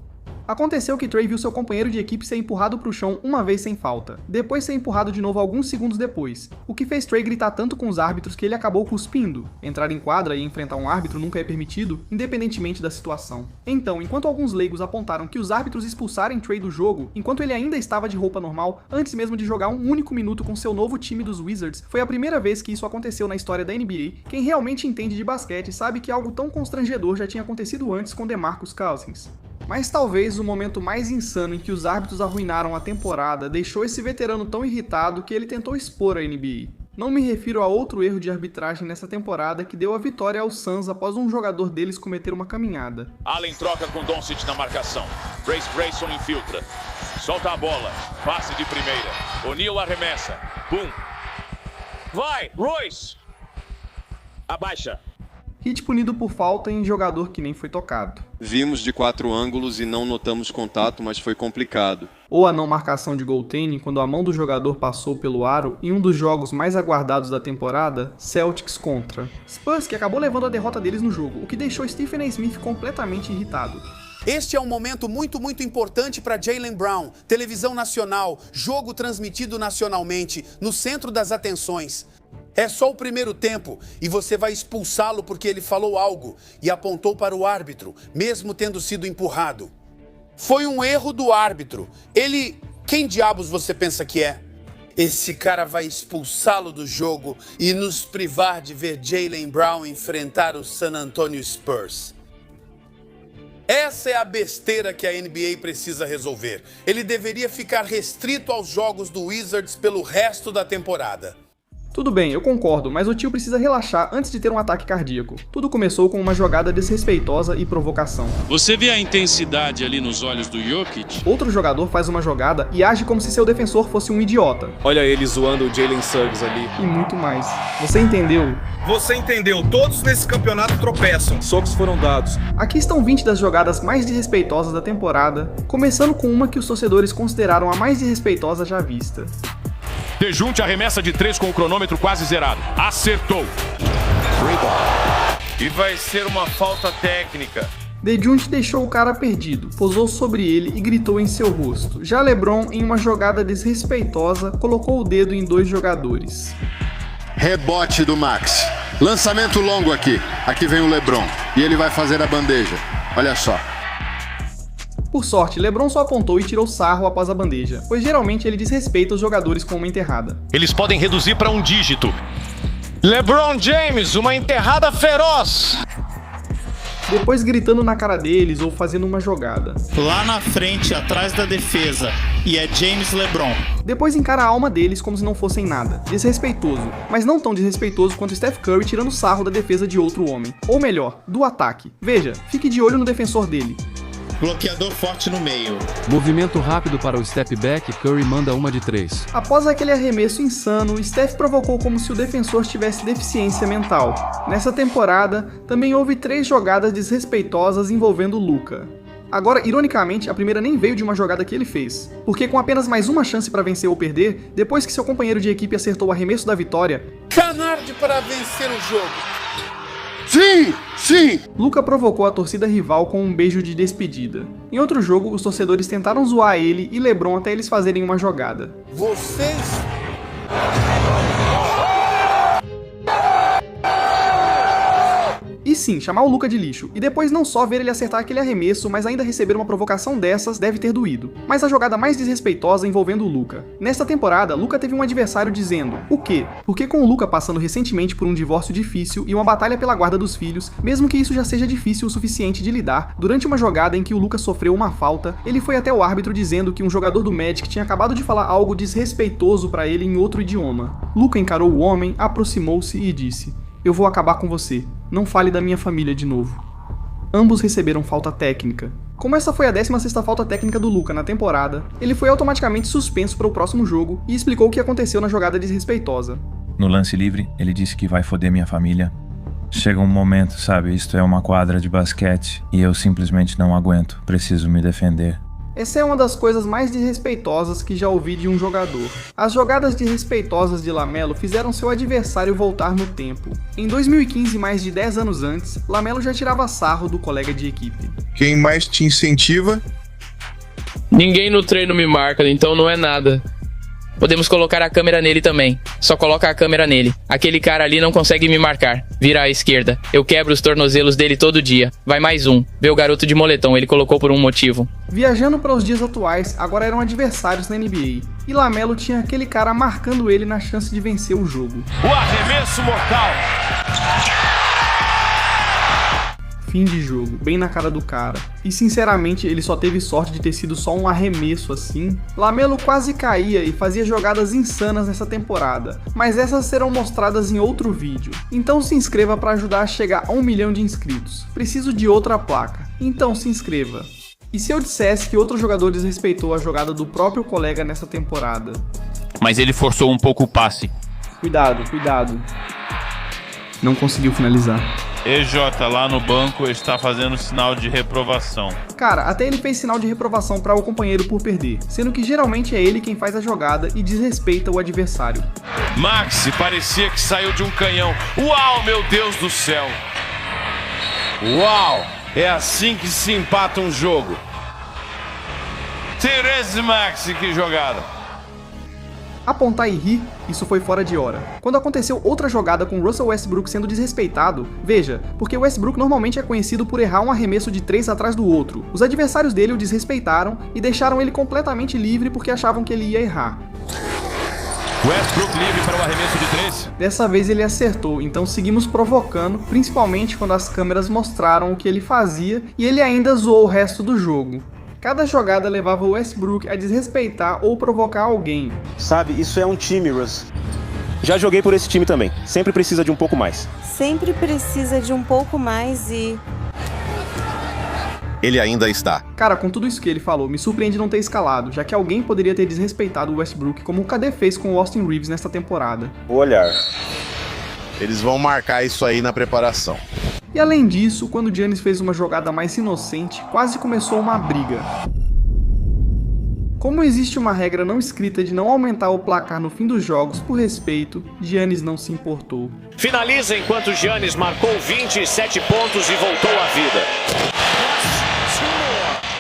[SPEAKER 1] Aconteceu que Trae viu seu companheiro de equipe ser empurrado pro chão uma vez sem falta, depois ser empurrado de novo alguns segundos depois, o que fez Trae gritar tanto com os árbitros que ele acabou cuspindo. Entrar em quadra e enfrentar um árbitro nunca é permitido, independentemente da situação. Então, enquanto alguns leigos apontaram que os árbitros expulsarem Trae do jogo, enquanto ele ainda estava de roupa normal, antes mesmo de jogar um único minuto com seu novo time dos Wizards, foi a primeira vez que isso aconteceu na história da NBA. Quem realmente entende de basquete sabe que algo tão constrangedor já tinha acontecido antes com DeMarcus Cousins. Mas talvez o momento mais insano em que os árbitros arruinaram a temporada deixou esse veterano tão irritado que ele tentou expor a NBA. Não me refiro a outro erro de arbitragem nessa temporada que deu a vitória aos Suns após um jogador deles cometer uma caminhada.
[SPEAKER 21] Allen troca com Doncic na marcação. Trace Grayson infiltra. Solta a bola. Passe de primeira. O'Neal arremessa. Pum. Vai, Royce! Abaixa.
[SPEAKER 1] Hit punido por falta em jogador que nem foi tocado.
[SPEAKER 7] Vimos de 4 ângulos e não notamos contato, mas foi complicado.
[SPEAKER 1] Ou a não marcação de goaltending quando a mão do jogador passou pelo aro em um dos jogos mais aguardados da temporada, Celtics contra Spurs, que acabou levando a derrota deles no jogo, o que deixou Stephen A. Smith completamente irritado.
[SPEAKER 9] Este é um momento muito importante para Jaylen Brown. Televisão nacional, jogo transmitido nacionalmente, no centro das atenções. É só o primeiro tempo e você vai expulsá-lo porque ele falou algo e apontou para o árbitro, mesmo tendo sido empurrado. Foi um erro do árbitro. Ele... Quem diabos você pensa que é? Esse cara vai expulsá-lo do jogo e nos privar de ver Jaylen Brown enfrentar o San Antonio Spurs. Essa é a besteira que a NBA precisa resolver. Ele deveria ficar restrito aos jogos do Wizards pelo resto da temporada.
[SPEAKER 1] Tudo bem, eu concordo, mas o tio precisa relaxar antes de ter um ataque cardíaco. Tudo começou com uma jogada desrespeitosa e provocação.
[SPEAKER 2] Você vê a intensidade ali nos olhos do Jokic?
[SPEAKER 1] Outro jogador faz uma jogada e age como se seu defensor fosse um idiota.
[SPEAKER 26] Olha ele zoando o Jalen Suggs ali.
[SPEAKER 1] E muito mais. Você entendeu?
[SPEAKER 10] Você entendeu, todos nesse campeonato tropeçam.
[SPEAKER 26] Socos foram dados.
[SPEAKER 1] Aqui estão 20 das jogadas mais desrespeitosas da temporada, começando com uma que os torcedores consideraram a mais desrespeitosa já vista.
[SPEAKER 21] DeJounte arremessa de 3 com o cronômetro quase zerado. Acertou.
[SPEAKER 9] E vai ser uma falta técnica.
[SPEAKER 1] DeJounte deixou o cara perdido, posou sobre ele e gritou em seu rosto. Já LeBron, em uma jogada desrespeitosa, colocou o dedo em 2 jogadores.
[SPEAKER 11] Rebote do Max. Lançamento longo aqui. Aqui vem o LeBron. E ele vai fazer a bandeja. Olha só.
[SPEAKER 1] Por sorte, LeBron só apontou e tirou sarro após a bandeja, pois geralmente ele desrespeita os jogadores com uma enterrada.
[SPEAKER 4] Eles podem reduzir para um dígito. LeBron James, uma enterrada feroz!
[SPEAKER 1] Depois gritando na cara deles ou fazendo uma jogada.
[SPEAKER 14] Lá na frente, atrás da defesa, e é James LeBron.
[SPEAKER 1] Depois encara a alma deles como se não fossem nada. Desrespeitoso, mas não tão desrespeitoso quanto Steph Curry tirando sarro da defesa de outro homem. Ou melhor, do ataque. Veja, fique de olho no defensor dele.
[SPEAKER 14] Bloqueador forte no meio.
[SPEAKER 16] Movimento rápido para o step back, Curry manda uma de 3.
[SPEAKER 1] Após aquele arremesso insano, Steph provocou como se o defensor tivesse deficiência mental. Nessa temporada, também houve 3 jogadas desrespeitosas envolvendo Luka. Agora, ironicamente, a primeira nem veio de uma jogada que ele fez, porque com apenas mais uma chance para vencer ou perder, depois que seu companheiro de equipe acertou o arremesso da vitória,
[SPEAKER 9] Canarde para vencer o jogo.
[SPEAKER 11] Sim! Sim!
[SPEAKER 1] Luka provocou a torcida rival com um beijo de despedida. Em outro jogo, os torcedores tentaram zoar ele e LeBron até eles fazerem uma jogada.
[SPEAKER 9] Vocês...
[SPEAKER 1] E sim, chamar o Luka de lixo, e depois não só ver ele acertar aquele arremesso, mas ainda receber uma provocação dessas deve ter doído. Mas a jogada mais desrespeitosa envolvendo o Luka. Nesta temporada, Luka teve um adversário dizendo: o quê? Porque com o Luka passando recentemente por um divórcio difícil e uma batalha pela guarda dos filhos, mesmo que isso já seja difícil o suficiente de lidar, durante uma jogada em que o Luka sofreu uma falta, ele foi até o árbitro dizendo que um jogador do Magic tinha acabado de falar algo desrespeitoso para ele em outro idioma. Luka encarou o homem, aproximou-se e disse: eu vou acabar com você. Não fale da minha família de novo. Ambos receberam falta técnica. Como essa foi a 16ª falta técnica do Luka na temporada, ele foi automaticamente suspenso para o próximo jogo e explicou o que aconteceu na jogada desrespeitosa.
[SPEAKER 27] No lance livre, ele disse que vai foder minha família. Chega um momento, sabe, isto é uma quadra de basquete e eu simplesmente não aguento, preciso me defender.
[SPEAKER 1] Essa é uma das coisas mais desrespeitosas que já ouvi de um jogador. As jogadas desrespeitosas de LaMelo fizeram seu adversário voltar no tempo. Em 2015, mais de 10 anos antes, LaMelo já tirava sarro do colega de equipe.
[SPEAKER 10] Quem mais te incentiva
[SPEAKER 3] Ninguém no treino me marca, então não é nada. Podemos colocar a câmera nele também. Só coloca a câmera nele. Aquele cara ali não consegue me marcar. Vira à esquerda. Eu quebro os tornozelos dele todo dia. Vai mais um. Vê o garoto de moletom, ele colocou por um motivo.
[SPEAKER 1] Viajando para os dias atuais, agora eram adversários na NBA. E LaMelo tinha aquele cara marcando ele na chance de vencer o jogo.
[SPEAKER 22] O arremesso mortal.
[SPEAKER 1] Fim de jogo, bem na cara do cara. E sinceramente, ele só teve sorte de ter sido só um arremesso assim. LaMelo quase caía e fazia jogadas insanas nessa temporada, mas essas serão mostradas em outro vídeo. Então se inscreva para ajudar a chegar a 1 milhão de inscritos. Preciso de outra placa, então se inscreva. E se eu dissesse que outro jogador desrespeitou a jogada do próprio colega nessa temporada?
[SPEAKER 12] Mas ele forçou um pouco o passe.
[SPEAKER 1] Cuidado, cuidado. Não conseguiu finalizar.
[SPEAKER 12] EJ lá no banco está fazendo sinal de reprovação.
[SPEAKER 1] Cara, até ele fez sinal de reprovação para o companheiro por perder, sendo que geralmente é ele quem faz a jogada e desrespeita o adversário.
[SPEAKER 22] Maxi parecia que saiu de um canhão. Uau, meu Deus do céu! Uau! É assim que se empata um jogo. Therese Maxi, que jogada!
[SPEAKER 1] Apontar e rir, isso foi fora de hora. Quando aconteceu outra jogada com Russell Westbrook sendo desrespeitado, veja, porque Westbrook normalmente é conhecido por errar um arremesso de 3 atrás do outro. Os adversários dele o desrespeitaram e deixaram ele completamente livre porque achavam que ele ia errar.
[SPEAKER 22] Westbrook livre para o arremesso de 3.
[SPEAKER 1] Dessa vez ele acertou, então seguimos provocando, principalmente quando as câmeras mostraram o que ele fazia e ele ainda zoou o resto do jogo. Cada jogada levava o Westbrook a desrespeitar ou provocar alguém.
[SPEAKER 26] Sabe, isso é um time, Russ. Já joguei por esse time também. Sempre precisa de um pouco mais.
[SPEAKER 15] Sempre precisa de um pouco mais e...
[SPEAKER 17] Ele ainda está.
[SPEAKER 1] Cara, com tudo isso que ele falou, me surpreende não ter escalado, já que alguém poderia ter desrespeitado o Westbrook como o KD fez com o Austin Reeves nesta temporada.
[SPEAKER 17] O olhar. Eles vão marcar isso aí na preparação.
[SPEAKER 1] E além disso, quando Giannis fez uma jogada mais inocente, quase começou uma briga. Como existe uma regra não escrita de não aumentar o placar no fim dos jogos por respeito, Giannis não se importou.
[SPEAKER 21] Finaliza enquanto Giannis marcou 27 pontos e voltou à vida.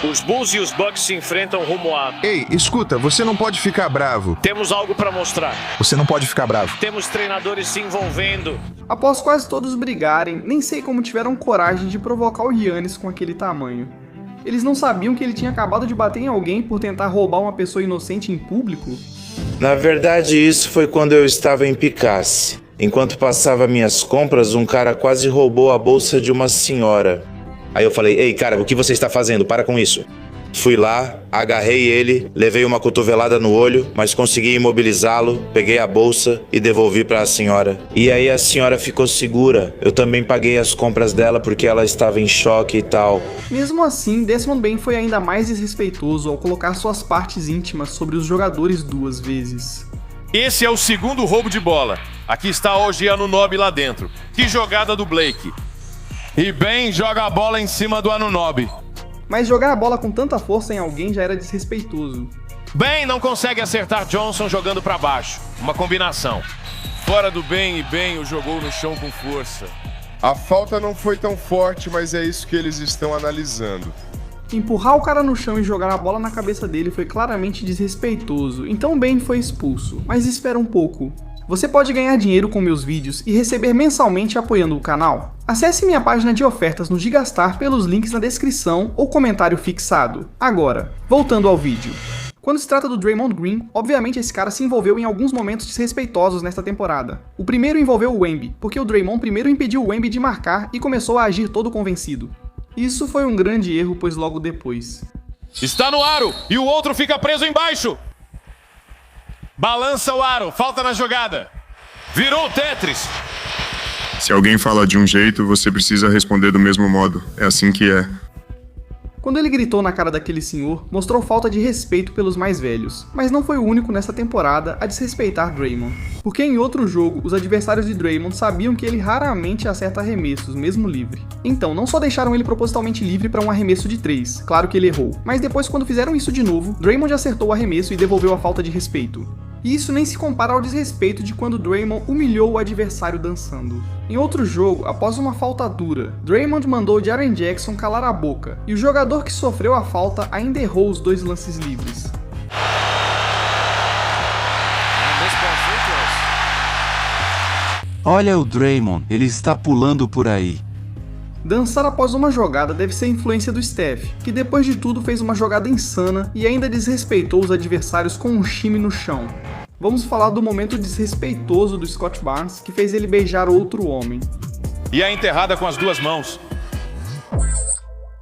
[SPEAKER 21] Os Bulls e os Bucks se enfrentam rumo a...
[SPEAKER 18] Ei, escuta, você não pode ficar bravo.
[SPEAKER 21] Temos algo para mostrar.
[SPEAKER 18] Você não pode ficar bravo.
[SPEAKER 21] Temos treinadores se envolvendo.
[SPEAKER 1] Após quase todos brigarem, nem sei como tiveram coragem de provocar o Giannis com aquele tamanho. Eles não sabiam que ele tinha acabado de bater em alguém por tentar roubar uma pessoa inocente em público?
[SPEAKER 19] Na verdade, isso foi quando eu estava em Picasse. Enquanto passava minhas compras, um cara quase roubou a bolsa de uma senhora. Aí eu falei, ei cara, o que você está fazendo? Para com isso. Fui lá, agarrei ele, levei uma cotovelada no olho, mas consegui imobilizá-lo, peguei a bolsa e devolvi para a senhora. E aí a senhora ficou segura. Eu também paguei as compras dela porque ela estava em choque e tal.
[SPEAKER 1] Mesmo assim, Desmond Bane foi ainda mais desrespeitoso ao colocar suas partes íntimas sobre os jogadores 2 vezes.
[SPEAKER 22] Esse é o segundo roubo de bola. Aqui está hoje Anunoby lá dentro. Que jogada do Blake. E Ben joga a bola em cima do Anunoby.
[SPEAKER 1] Mas jogar a bola com tanta força em alguém já era desrespeitoso.
[SPEAKER 22] Ben não consegue acertar Johnson jogando para baixo. Uma combinação. Fora do Ben e Ben o jogou no chão com força.
[SPEAKER 20] A falta não foi tão forte, mas é isso que eles estão analisando.
[SPEAKER 1] Empurrar o cara no chão e jogar a bola na cabeça dele foi claramente desrespeitoso, então Ben foi expulso. Mas espera um pouco. Você pode ganhar dinheiro com meus vídeos e receber mensalmente apoiando o canal? Acesse minha página de ofertas no Gigastar pelos links na descrição ou comentário fixado. Agora, voltando ao vídeo. Quando se trata do Draymond Green, obviamente esse cara se envolveu em alguns momentos desrespeitosos nesta temporada. O primeiro envolveu o Wemby, porque o Draymond primeiro impediu o Wemby de marcar e começou a agir todo convencido. Isso foi um grande erro, pois logo depois...
[SPEAKER 22] Está no aro e o outro fica preso embaixo. Balança o aro, falta na jogada. Virou o Tetris.
[SPEAKER 20] Se alguém fala de um jeito, você precisa responder do mesmo modo. É assim que é.
[SPEAKER 1] Quando ele gritou na cara daquele senhor, mostrou falta de respeito pelos mais velhos, mas não foi o único nessa temporada a desrespeitar Draymond. Porque em outro jogo, os adversários de Draymond sabiam que ele raramente acerta arremessos, mesmo livre. Então, não só deixaram ele propositalmente livre para um arremesso de 3, claro que ele errou, mas depois quando fizeram isso de novo, Draymond acertou o arremesso e devolveu a falta de respeito. E isso nem se compara ao desrespeito de quando Draymond humilhou o adversário dançando. Em outro jogo, após uma falta dura, Draymond mandou Jaren Jackson calar a boca, e o jogador que sofreu a falta ainda errou os 2 lances livres.
[SPEAKER 5] Olha o Draymond, ele está pulando por aí.
[SPEAKER 1] Dançar após uma jogada deve ser influência do Steph, que depois de tudo fez uma jogada insana e ainda desrespeitou os adversários com um shimmy no chão. Vamos falar do momento desrespeitoso do Scott Barnes, que fez ele beijar outro homem.
[SPEAKER 22] E a enterrada com as 2 mãos.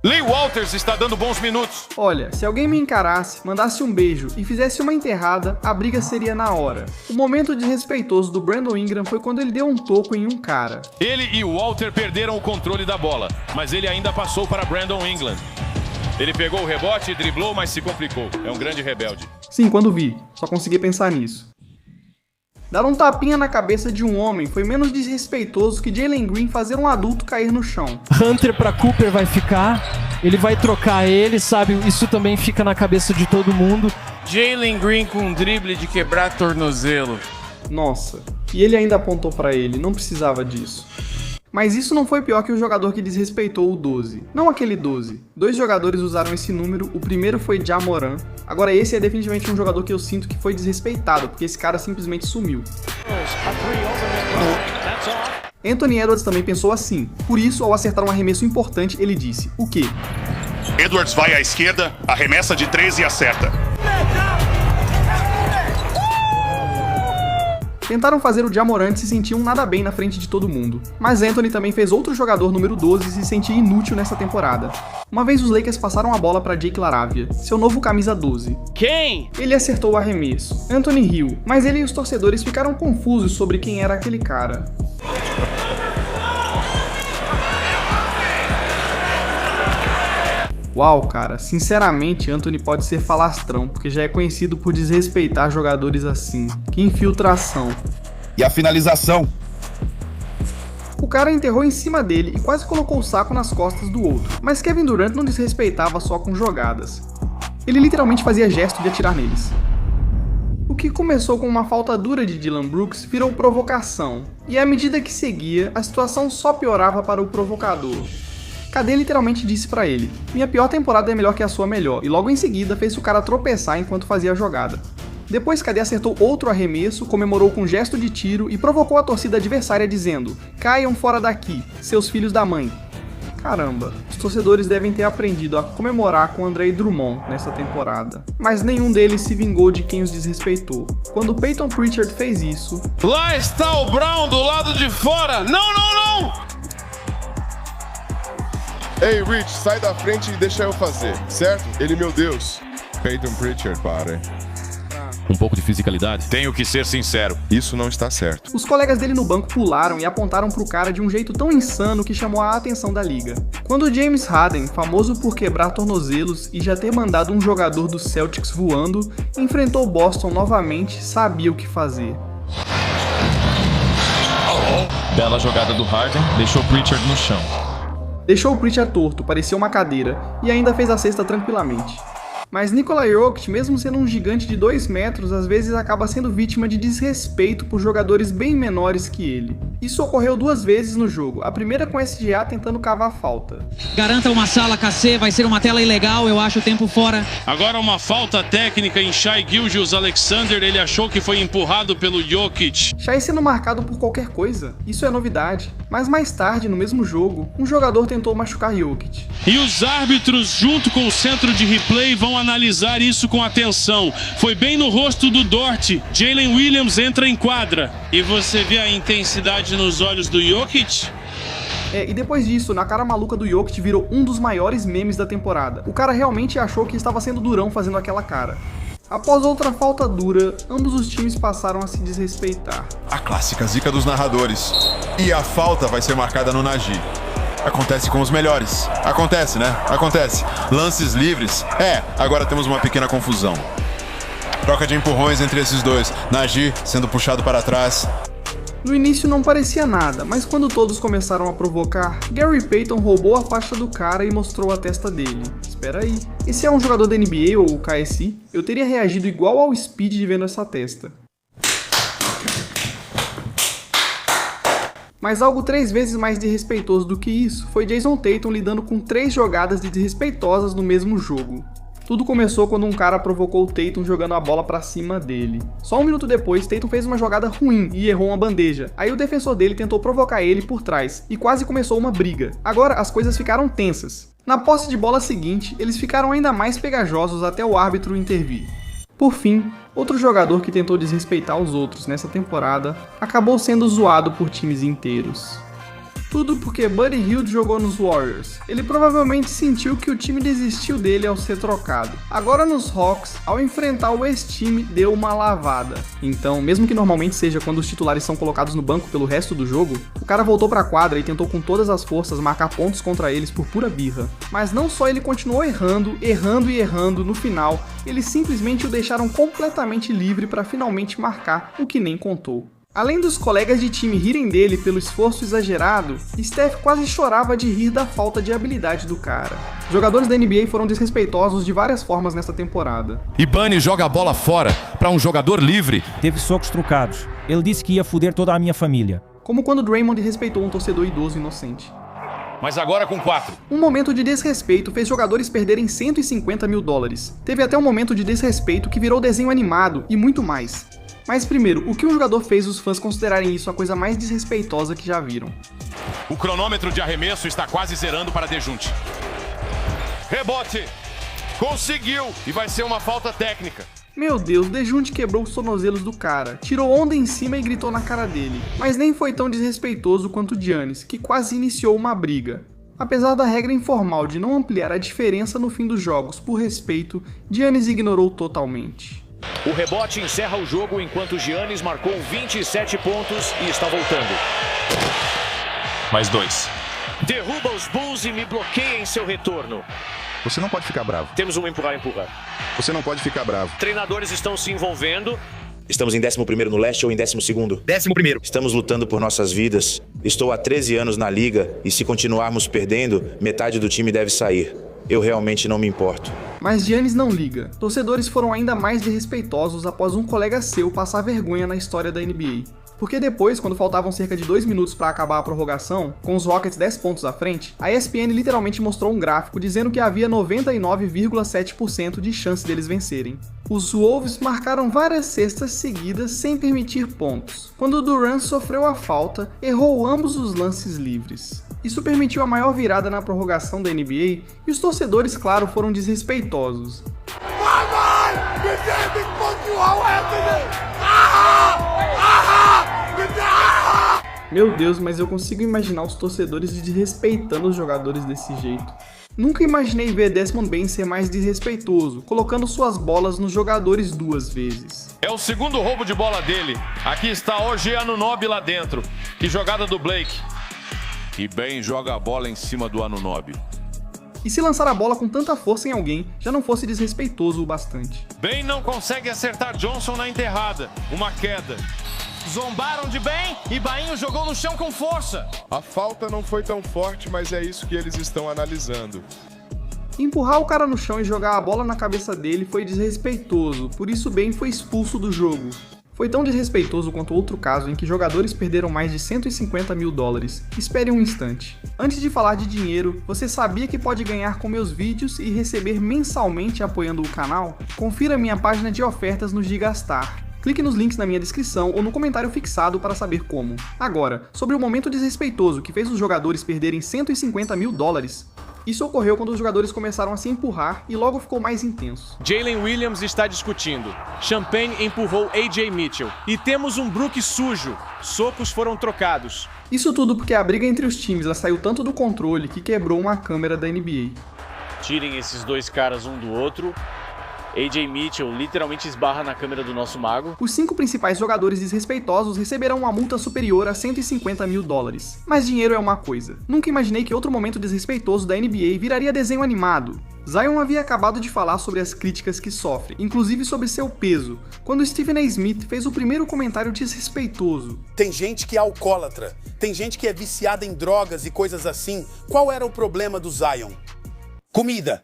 [SPEAKER 22] Lee Walters está dando bons minutos.
[SPEAKER 1] Olha, se alguém me encarasse, mandasse um beijo e fizesse uma enterrada, a briga seria na hora. O momento desrespeitoso do Brandon Ingram foi quando ele deu um toco em um cara.
[SPEAKER 22] Ele e o Walter perderam o controle da bola, mas ele ainda passou para Brandon Ingram. Ele pegou o rebote e driblou, mas se complicou. É um grande rebelde.
[SPEAKER 1] Sim, quando vi. Só consegui pensar nisso. Dar um tapinha na cabeça de um homem foi menos desrespeitoso que Jalen Green fazer um adulto cair no chão.
[SPEAKER 6] Hunter pra Cooper vai ficar, ele vai trocar ele, sabe? Isso também fica na cabeça de todo mundo.
[SPEAKER 12] Jalen Green com um drible de quebrar tornozelo.
[SPEAKER 1] Nossa, e ele ainda apontou pra ele, não precisava disso. Mas isso não foi pior que o jogador que desrespeitou o 12. Não aquele 12. 2 jogadores usaram esse número, o primeiro foi Ja Morant. Agora esse é definitivamente um jogador que eu sinto que foi desrespeitado, porque esse cara simplesmente sumiu. Anthony Edwards também pensou assim. Por isso, ao acertar um arremesso importante, ele disse, o quê?
[SPEAKER 8] Edwards vai à esquerda, arremessa de 3 e acerta.
[SPEAKER 1] Tentaram fazer o Ja Morant se sentir um nada bem na frente de todo mundo. Mas Anthony também fez outro jogador número 12 se sentir inútil nessa temporada. Uma vez os Lakers passaram a bola para Jake LaRavia, seu novo camisa 12.
[SPEAKER 12] Quem?
[SPEAKER 1] Ele acertou o arremesso, Anthony Hill, mas ele e os torcedores ficaram confusos sobre quem era aquele cara. Uau, cara, sinceramente Anthony pode ser falastrão, porque já é conhecido por desrespeitar jogadores assim. Que infiltração.
[SPEAKER 10] E a finalização?
[SPEAKER 1] O cara enterrou em cima dele e quase colocou o saco nas costas do outro, mas Kevin Durant não desrespeitava só com jogadas. Ele literalmente fazia gesto de atirar neles. O que começou com uma falta dura de Dillon Brooks virou provocação, e à medida que seguia, a situação só piorava para o provocador. KD literalmente disse pra ele, minha pior temporada é melhor que a sua melhor, e logo em seguida fez o cara tropeçar enquanto fazia a jogada. Depois KD acertou outro arremesso, comemorou com um gesto de tiro e provocou a torcida adversária dizendo, caiam fora daqui, seus filhos da mãe. Caramba, os torcedores devem ter aprendido a comemorar com Andre Drummond nessa temporada. Mas nenhum deles se vingou de quem os desrespeitou. Quando Peyton Pritchard fez isso...
[SPEAKER 22] Lá está o Brown do lado de fora! Não, não, não!
[SPEAKER 13] Ei, Rich, sai da frente e deixa eu fazer, certo? Ele, meu Deus. Peyton Pritchard, para.
[SPEAKER 22] Um pouco de fisicalidade? Tenho que ser sincero.
[SPEAKER 13] Isso não está certo.
[SPEAKER 1] Os colegas dele no banco pularam e apontaram pro cara de um jeito tão insano que chamou a atenção da liga. Quando James Harden, famoso por quebrar tornozelos e já ter mandado um jogador do Celtics voando, enfrentou Boston novamente, sabia o que fazer.
[SPEAKER 12] Bela jogada do Harden, deixou Pritchard no chão.
[SPEAKER 1] Deixou o Pritchard torto, parecia uma cadeira, e ainda fez a cesta tranquilamente. Mas Nikola Jokic, mesmo sendo um gigante de 2 metros, às vezes acaba sendo vítima de desrespeito por jogadores bem menores que ele. Isso ocorreu 2 vezes no jogo, a primeira com SGA tentando cavar falta.
[SPEAKER 23] Garanta uma sala KC, vai ser uma tela ilegal, eu acho, o tempo fora.
[SPEAKER 2] Agora uma falta técnica em Shai Gilgeous-Alexander, ele achou que foi empurrado pelo Jokic.
[SPEAKER 1] Shai sendo marcado por qualquer coisa, isso é novidade. Mas mais tarde, no mesmo jogo, um jogador tentou machucar Jokic.
[SPEAKER 2] E os árbitros, junto com o centro de replay, vão analisar isso com atenção. Foi bem no rosto do Dort. Jalen Williams entra em quadra. E você vê a intensidade nos olhos do Jokic?
[SPEAKER 1] E depois disso, na cara maluca do Jokic virou um dos maiores memes da temporada. O cara realmente achou que estava sendo durão fazendo aquela cara. Após outra falta dura, ambos os times passaram a se desrespeitar.
[SPEAKER 13] A clássica zica dos narradores. E a falta vai ser marcada no Nagy. Acontece com os melhores. Acontece, né? Acontece. Lances livres. Agora temos uma pequena confusão. Troca de empurrões entre esses dois. Nagy sendo puxado para trás.
[SPEAKER 1] No início não parecia nada, mas quando todos começaram a provocar, Gary Payton roubou a faixa do cara e mostrou a testa dele. Espera aí, esse é um jogador da NBA ou KSI? Eu teria reagido igual ao Speed de vendo essa testa. Mas algo 3 vezes mais desrespeitoso do que isso foi Jason Tatum lidando com 3 jogadas desrespeitosas no mesmo jogo. Tudo começou quando um cara provocou o Tatum jogando a bola pra cima dele. Só um minuto depois, Tatum fez uma jogada ruim e errou uma bandeja. Aí o defensor dele tentou provocar ele por trás e quase começou uma briga. Agora as coisas ficaram tensas. Na posse de bola seguinte, eles ficaram ainda mais pegajosos até o árbitro intervir. Por fim, outro jogador que tentou desrespeitar os outros nessa temporada acabou sendo zoado por times inteiros. Tudo porque Buddy Hield jogou nos Warriors. Ele provavelmente sentiu que o time desistiu dele ao ser trocado. Agora nos Hawks, ao enfrentar o ex-time, deu uma lavada. Então, mesmo que normalmente seja quando os titulares são colocados no banco pelo resto do jogo, o cara voltou pra quadra e tentou com todas as forças marcar pontos contra eles por pura birra. Mas não só ele continuou errando, no final, eles simplesmente o deixaram completamente livre para finalmente marcar o que nem contou. Além dos colegas de time rirem dele pelo esforço exagerado, Steph quase chorava de rir da falta de habilidade do cara. Jogadores da NBA foram desrespeitosos de várias formas nesta temporada.
[SPEAKER 4] Ibane joga a bola fora para um jogador livre.
[SPEAKER 7] Teve socos trocados. Ele disse que ia foder toda a minha família.
[SPEAKER 1] Como quando Draymond respeitou um torcedor idoso inocente.
[SPEAKER 22] Mas agora com 4.
[SPEAKER 1] Um momento de desrespeito fez jogadores perderem $150 mil. Teve até um momento de desrespeito que virou desenho animado e muito mais. Mas primeiro, o que um jogador fez os fãs considerarem isso a coisa mais desrespeitosa que já viram?
[SPEAKER 22] O cronômetro de arremesso está quase zerando para Dejunte. Rebote! Conseguiu! E vai ser uma falta técnica.
[SPEAKER 1] Meu Deus, Dejunte quebrou os tornozelos do cara, tirou onda em cima e gritou na cara dele. Mas nem foi tão desrespeitoso quanto Giannis, que quase iniciou uma briga. Apesar da regra informal de não ampliar a diferença no fim dos jogos por respeito, Giannis ignorou totalmente.
[SPEAKER 21] O rebote encerra o jogo enquanto Giannis marcou 27 pontos e está voltando.
[SPEAKER 12] Mais 2.
[SPEAKER 21] Derruba os Bulls e me bloqueia em seu retorno.
[SPEAKER 18] Você não pode ficar bravo.
[SPEAKER 21] Temos um empurrar.
[SPEAKER 18] Você não pode ficar bravo.
[SPEAKER 21] Treinadores estão se envolvendo.
[SPEAKER 19] Estamos em 11º no leste ou em 12º?
[SPEAKER 21] 11º.
[SPEAKER 19] Estamos lutando por nossas vidas. Estou há 13 anos na liga e se continuarmos perdendo, metade do time deve sair. Eu realmente não me importo.
[SPEAKER 1] Mas Giannis não liga. Torcedores foram ainda mais desrespeitosos após um colega seu passar vergonha na história da NBA. Porque depois, quando faltavam cerca de 2 minutos para acabar a prorrogação, com os Rockets 10 pontos à frente, a ESPN literalmente mostrou um gráfico dizendo que havia 99,7% de chance deles vencerem. Os Wolves marcaram várias cestas seguidas sem permitir pontos. Quando Durant sofreu a falta, errou ambos os lances livres. Isso permitiu a maior virada na prorrogação da NBA e os torcedores, claro, foram desrespeitosos. Meu Deus, mas eu consigo imaginar os torcedores desrespeitando os jogadores desse jeito. Nunca imaginei ver Desmond Bane ser mais desrespeitoso, colocando suas bolas nos jogadores 2 vezes.
[SPEAKER 22] É o segundo roubo de bola dele. Aqui está OG Anunoby lá dentro. Que jogada do Blake. E bem joga a bola em cima do Anunoby.
[SPEAKER 1] E se lançar a bola com tanta força em alguém, já não fosse desrespeitoso o bastante.
[SPEAKER 22] Bane não consegue acertar Johnson na enterrada. Uma queda. Zombaram de Bane e Bainho jogou no chão com força.
[SPEAKER 18] A falta não foi tão forte, mas é isso que eles estão analisando.
[SPEAKER 1] Empurrar o cara no chão e jogar a bola na cabeça dele foi desrespeitoso, por isso Bane foi expulso do jogo. Foi tão desrespeitoso quanto outro caso em que jogadores perderam mais de $150 mil. Espere um instante. Antes de falar de dinheiro, você sabia que pode ganhar com meus vídeos e receber mensalmente apoiando o canal? Confira minha página de ofertas no Gigastar. Clique nos links na minha descrição ou no comentário fixado para saber como. Agora, sobre o momento desrespeitoso que fez os jogadores perderem $150 mil. Isso ocorreu quando os jogadores começaram a se empurrar e logo ficou mais intenso.
[SPEAKER 22] Jalen Williams está discutindo. Champagne empurrou AJ Mitchell. E temos um Brook sujo. Socos foram trocados.
[SPEAKER 1] Isso tudo porque a briga entre os times saiu tanto do controle que quebrou uma câmera da NBA.
[SPEAKER 21] Tirem esses dois caras um do outro. AJ Mitchell literalmente esbarra na câmera do nosso mago.
[SPEAKER 1] Os 5 principais jogadores desrespeitosos receberão uma multa superior a $150 mil. Mas dinheiro é uma coisa. Nunca imaginei que outro momento desrespeitoso da NBA viraria desenho animado. Zion havia acabado de falar sobre as críticas que sofre, inclusive sobre seu peso, quando Stephen A. Smith fez o primeiro comentário desrespeitoso.
[SPEAKER 9] Tem gente que é alcoólatra, tem gente que é viciada em drogas e coisas assim. Qual era o problema do Zion? Comida.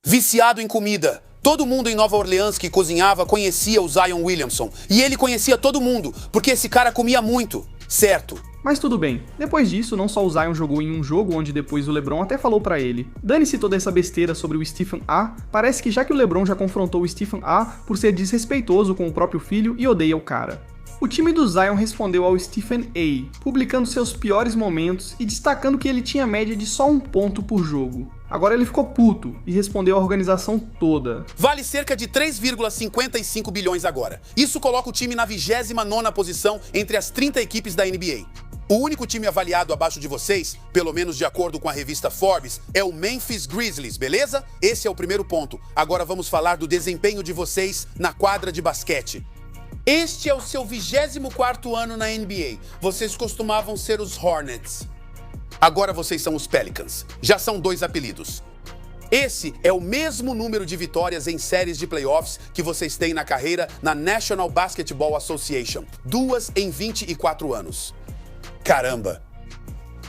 [SPEAKER 9] Viciado em comida. Todo mundo em Nova Orleans que cozinhava conhecia o Zion Williamson. E ele conhecia todo mundo, porque esse cara comia muito. certo?
[SPEAKER 1] Mas tudo bem, depois disso, não só o Zion jogou em um jogo onde depois o LeBron até falou pra ele: dane-se toda essa besteira sobre o Stephen A, parece que já que o LeBron já confrontou o Stephen A por ser desrespeitoso com o próprio filho e odeia o cara. O time do Zion respondeu ao Stephen A, publicando seus piores momentos e destacando que ele tinha média de só 1 ponto por jogo. Agora ele ficou puto e respondeu à organização toda.
[SPEAKER 9] Vale cerca de 3,55 bilhões agora. Isso coloca o time na 29ª posição entre as 30 equipes da NBA. O único time avaliado abaixo de vocês, pelo menos de acordo com a revista Forbes, é o Memphis Grizzlies, beleza? Esse é o primeiro ponto. Agora vamos falar do desempenho de vocês na quadra de basquete. Este é o seu 24º ano na NBA. Vocês costumavam ser os Hornets. Agora vocês são os Pelicans. Já são 2 apelidos. Esse é o mesmo número de vitórias em séries de playoffs que vocês têm na carreira na National Basketball Association. 2 em 24 anos. Caramba!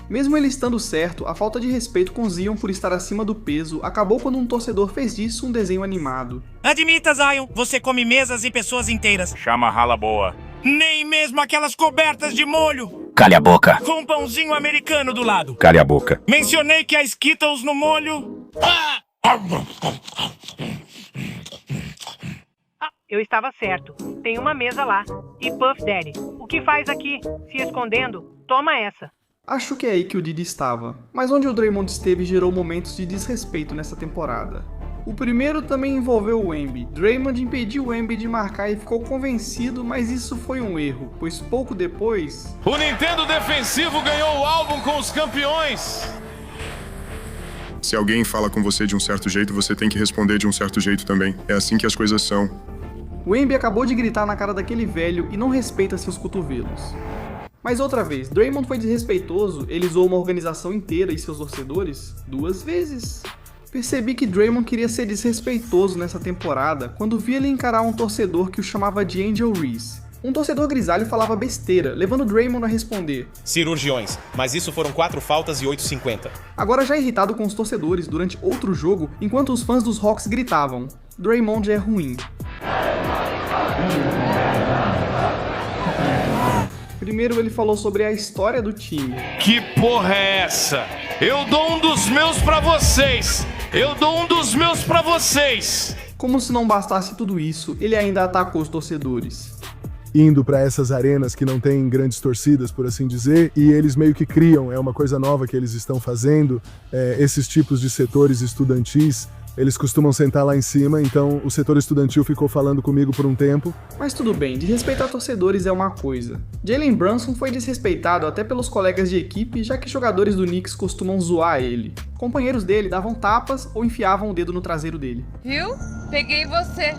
[SPEAKER 1] Mesmo ele estando certo, a falta de respeito com Zion por estar acima do peso acabou quando um torcedor fez disso um desenho animado.
[SPEAKER 3] Admita, Zion, você come mesas e pessoas inteiras.
[SPEAKER 12] Chama rala boa.
[SPEAKER 3] Nem mesmo aquelas cobertas de molho.
[SPEAKER 11] Cale a boca.
[SPEAKER 3] Com um pãozinho americano do lado.
[SPEAKER 11] Cale a boca.
[SPEAKER 3] Mencionei que há Skittles no molho.
[SPEAKER 14] Eu estava certo. Tem uma mesa lá. E Puff Daddy, o que faz aqui? Se escondendo? Toma essa.
[SPEAKER 1] Acho que é aí que o Didi estava, mas onde o Draymond esteve gerou momentos de desrespeito nessa temporada. O primeiro também envolveu o Wemby. Draymond impediu o Wemby de marcar e ficou convencido, mas isso foi um erro, pois pouco depois...
[SPEAKER 22] O Nintendo defensivo ganhou o álbum com os campeões!
[SPEAKER 20] Se alguém fala com você de um certo jeito, você tem que responder de um certo jeito também. É assim que as coisas são.
[SPEAKER 1] O Wemby acabou de gritar na cara daquele velho e não respeita seus cotovelos. Mas outra vez, Draymond foi desrespeitoso, ele zoou uma organização inteira e seus torcedores 2 vezes. Percebi que Draymond queria ser desrespeitoso nessa temporada quando vi ele encarar um torcedor que o chamava de Angel Reese. Um torcedor grisalho falava besteira, levando Draymond a responder:
[SPEAKER 26] cirurgiões, mas isso foram 4 faltas e 8,50.
[SPEAKER 1] Agora já irritado com os torcedores durante outro jogo, enquanto os fãs dos Hawks gritavam: Draymond é ruim. Primeiro ele falou sobre a história do time.
[SPEAKER 22] Que porra é essa? Eu dou um dos meus pra vocês! Eu dou um dos meus pra vocês!
[SPEAKER 1] Como se não bastasse tudo isso, ele ainda atacou os torcedores.
[SPEAKER 18] Indo para essas arenas que não tem grandes torcidas, por assim dizer, e eles meio que criam, é uma coisa nova que eles estão fazendo, esses tipos de setores estudantis, eles costumam sentar lá em cima, então o setor estudantil ficou falando comigo por um tempo.
[SPEAKER 1] Mas tudo bem, desrespeitar torcedores é uma coisa. Jalen Brunson foi desrespeitado até pelos colegas de equipe, já que jogadores do Knicks costumam zoar ele. Companheiros dele davam tapas ou enfiavam o dedo no traseiro dele.
[SPEAKER 16] Viu? Peguei você.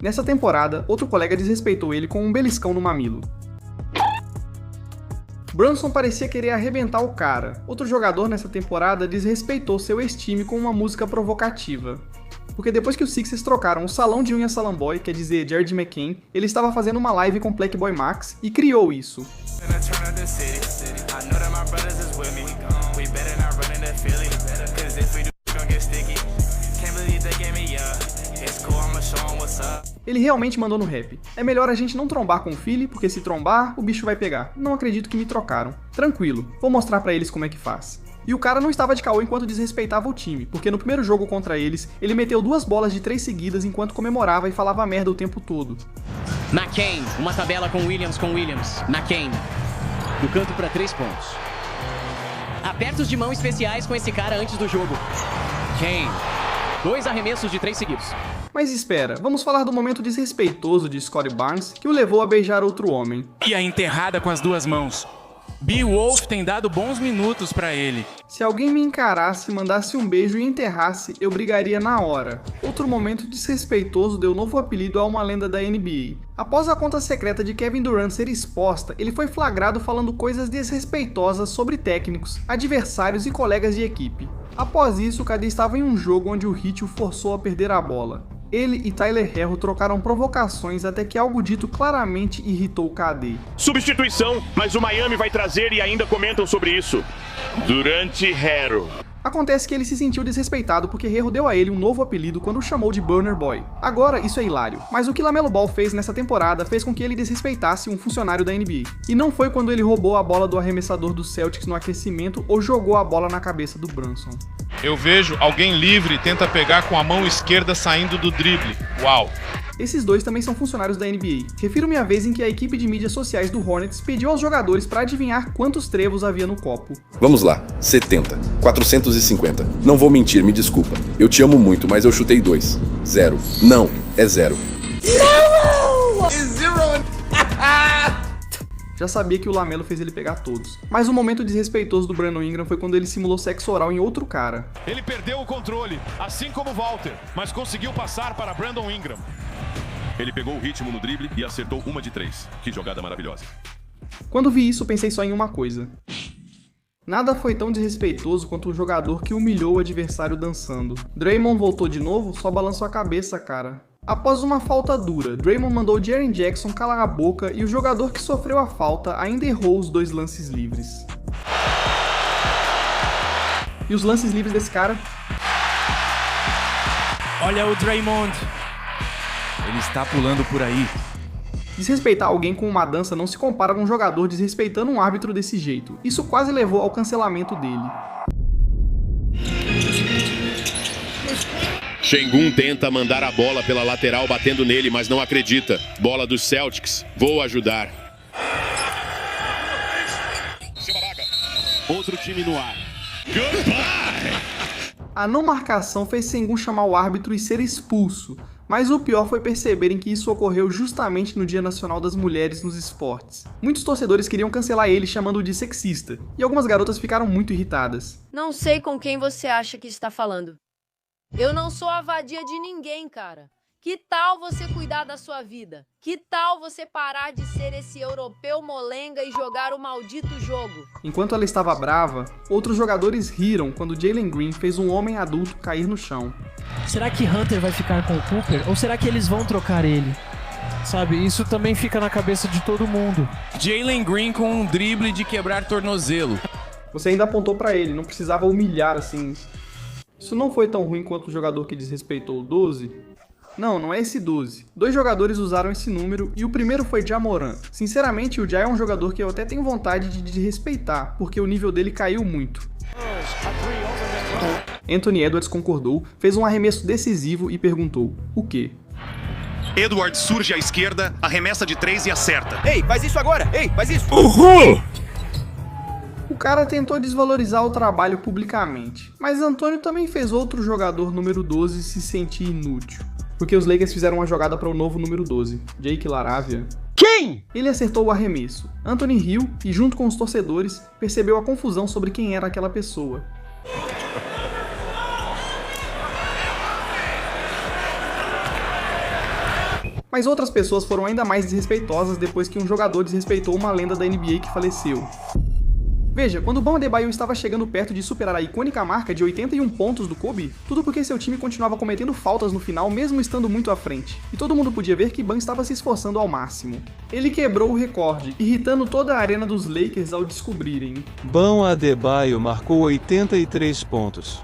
[SPEAKER 1] Nessa temporada, outro colega desrespeitou ele com um beliscão no mamilo. Brunson parecia querer arrebentar o cara. Outro jogador nessa temporada desrespeitou seu ex-time com uma música provocativa. Porque depois que os Sixers trocaram o salão de unha Salamboy, quer dizer, Jared McCain, ele estava fazendo uma live com Playboy Max e criou isso. Ele realmente mandou no rap: é melhor a gente não trombar com o Philly, porque se trombar, o bicho vai pegar. Não acredito que me trocaram. Tranquilo, vou mostrar pra eles como é que faz. E o cara não estava de caô enquanto desrespeitava o time, porque no primeiro jogo contra eles, ele meteu 2 bolas de 3 seguidas enquanto comemorava e falava merda o tempo todo.
[SPEAKER 23] McCain, uma tabela com Williams. McCain, do canto pra 3 pontos. Apertos de mão especiais com esse cara antes do jogo. Kane, 2 arremessos de 3 seguidos.
[SPEAKER 1] Mas espera, vamos falar do momento desrespeitoso de Scottie Barnes que o levou a beijar outro homem.
[SPEAKER 24] E a enterrada com as 2 mãos. Beowulf tem dado bons minutos pra ele.
[SPEAKER 1] Se alguém me encarasse, mandasse um beijo e enterrasse, eu brigaria na hora. Outro momento desrespeitoso deu novo apelido a uma lenda da NBA. Após a conta secreta de Kevin Durant ser exposta, ele foi flagrado falando coisas desrespeitosas sobre técnicos, adversários e colegas de equipe. Após isso, o KD estava em um jogo onde o Heat o forçou a perder a bola. Ele e Tyler Herro trocaram provocações até que algo dito claramente irritou o KD.
[SPEAKER 21] Substituição, mas o Miami vai trazer e ainda comentam sobre isso. Durant Herro.
[SPEAKER 1] Acontece que ele se sentiu desrespeitado porque Herro deu a ele um novo apelido quando o chamou de Burner Boy. Agora, isso é hilário, mas o que LaMelo Ball fez nessa temporada fez com que ele desrespeitasse um funcionário da NBA. E não foi quando ele roubou a bola do arremessador do Celtics no aquecimento ou jogou a bola na cabeça do Brunson.
[SPEAKER 12] Eu vejo alguém livre e tenta pegar com a mão esquerda saindo do drible. Uau!
[SPEAKER 1] Esses dois também são funcionários da NBA. Refiro-me à vez em que a equipe de mídias sociais do Hornets pediu aos jogadores para adivinhar quantos trevos havia no copo.
[SPEAKER 10] Vamos lá, 70, 450. Não vou mentir, me desculpa. Eu te amo muito, mas eu chutei 2. 0. Não, é 0.
[SPEAKER 1] Não! Já sabia que o LaMelo fez ele pegar todos. Mas o momento desrespeitoso do Brandon Ingram foi quando ele simulou sexo oral em outro cara.
[SPEAKER 22] Ele perdeu o controle, assim como Walter, mas conseguiu passar para Brandon Ingram.
[SPEAKER 4] Ele pegou o ritmo no drible e acertou uma de 3. Que jogada maravilhosa.
[SPEAKER 1] Quando vi isso, pensei só em uma coisa. Nada foi tão desrespeitoso quanto o jogador que humilhou o adversário dançando. Draymond voltou de novo, só balançou a cabeça, cara. Após uma falta dura, Draymond mandou Jaren Jackson calar a boca e o jogador que sofreu a falta ainda errou os 2 lances livres. E os lances livres desse cara?
[SPEAKER 3] Olha o Draymond.
[SPEAKER 24] Ele está pulando por aí.
[SPEAKER 1] Desrespeitar alguém com uma dança não se compara com um jogador desrespeitando um árbitro desse jeito. Isso quase levou ao cancelamento dele.
[SPEAKER 2] Şengün tenta mandar a bola pela lateral batendo nele, mas não acredita. Bola dos Celtics. Vou ajudar. Outro time no ar. Goodbye!
[SPEAKER 1] A não marcação fez Şengün chamar o árbitro e ser expulso. Mas o pior foi perceberem que isso ocorreu justamente no Dia Nacional das Mulheres nos esportes. Muitos torcedores queriam cancelar ele chamando-o de sexista, e algumas garotas ficaram muito irritadas.
[SPEAKER 5] Não sei com quem você acha que está falando. Eu não sou a vadia de ninguém, cara. Que tal você cuidar da sua vida? Que tal você parar de ser esse europeu molenga e jogar o maldito jogo?
[SPEAKER 1] Enquanto ela estava brava, outros jogadores riram quando Jalen Green fez um homem adulto cair no chão.
[SPEAKER 6] Será que Hunter vai ficar com o Cooper? Ou será que eles vão trocar ele? Sabe, isso também fica na cabeça de todo mundo.
[SPEAKER 24] Jalen Green com um drible de quebrar tornozelo.
[SPEAKER 1] Você ainda apontou pra ele, não precisava humilhar assim. Isso não foi tão ruim quanto o jogador que desrespeitou o 12? Não é esse 12. 2 jogadores usaram esse número e o primeiro foi Ja Morant. Sinceramente, o Ja é um jogador que eu até tenho vontade de desrespeitar, porque o nível dele caiu muito. Anthony Edwards concordou, fez um arremesso decisivo e perguntou: o quê?
[SPEAKER 8] Edwards surge à esquerda, arremessa de 3 e acerta.
[SPEAKER 26] Ei, faz isso agora! Ei, faz isso!
[SPEAKER 8] Uhul!
[SPEAKER 1] O cara tentou desvalorizar o trabalho publicamente, mas Antônio também fez outro jogador número 12 se sentir inútil. Porque os Lakers fizeram uma jogada para o novo número 12, Jake LaRavia.
[SPEAKER 3] Quem?
[SPEAKER 1] Ele acertou o arremesso. Anthony riu e, junto com os torcedores, percebeu a confusão sobre quem era aquela pessoa. Mas outras pessoas foram ainda mais desrespeitosas depois que um jogador desrespeitou uma lenda da NBA que faleceu. Veja, quando o Bam Adebayo estava chegando perto de superar a icônica marca de 81 pontos do Kobe, tudo porque seu time continuava cometendo faltas no final mesmo estando muito à frente, e todo mundo podia ver que Bam estava se esforçando ao máximo. Ele quebrou o recorde, irritando toda a arena dos Lakers ao descobrirem.
[SPEAKER 11] Bam Adebayo marcou 83 pontos.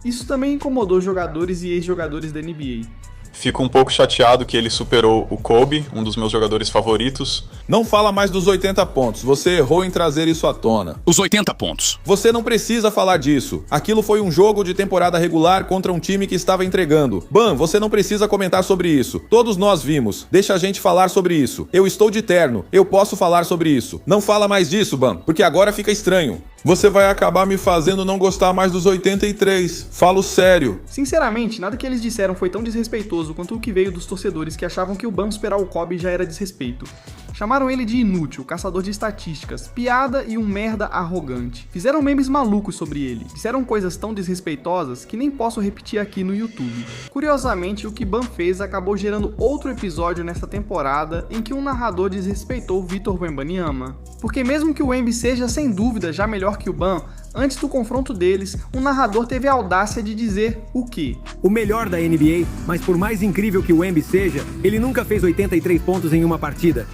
[SPEAKER 1] Isso também incomodou jogadores e ex-jogadores da NBA.
[SPEAKER 20] Fico um pouco chateado que ele superou o Kobe, um dos meus jogadores favoritos.
[SPEAKER 10] Não fala mais dos 80 pontos, você errou em trazer isso à tona.
[SPEAKER 8] Os 80 pontos.
[SPEAKER 10] Você não precisa falar disso. Aquilo foi um jogo de temporada regular contra um time que estava entregando. Bam, você não precisa comentar sobre isso. Todos nós vimos. Deixa a gente falar sobre isso. Eu estou de terno. Eu posso falar sobre isso. Não fala mais disso, Bam, porque agora fica estranho. Você vai acabar me fazendo não gostar mais dos 83. Falo sério.
[SPEAKER 1] Sinceramente, nada que eles disseram foi tão desrespeitoso quanto o que veio dos torcedores que achavam que o Bam superar o Kobe já era desrespeito. Chamaram ele de inútil, caçador de estatísticas, piada e um merda arrogante. Fizeram memes malucos sobre ele. Disseram coisas tão desrespeitosas que nem posso repetir aqui no YouTube. Curiosamente, o que Bam fez acabou gerando outro episódio nessa temporada em que um narrador desrespeitou Victor Wembanyama. Porque mesmo que o Wemby seja sem dúvida já melhor que o Bam, antes do confronto deles, um narrador teve a audácia de dizer o quê?
[SPEAKER 15] O melhor da NBA, mas por mais incrível que o Wemby seja, ele nunca fez 83 pontos em uma partida.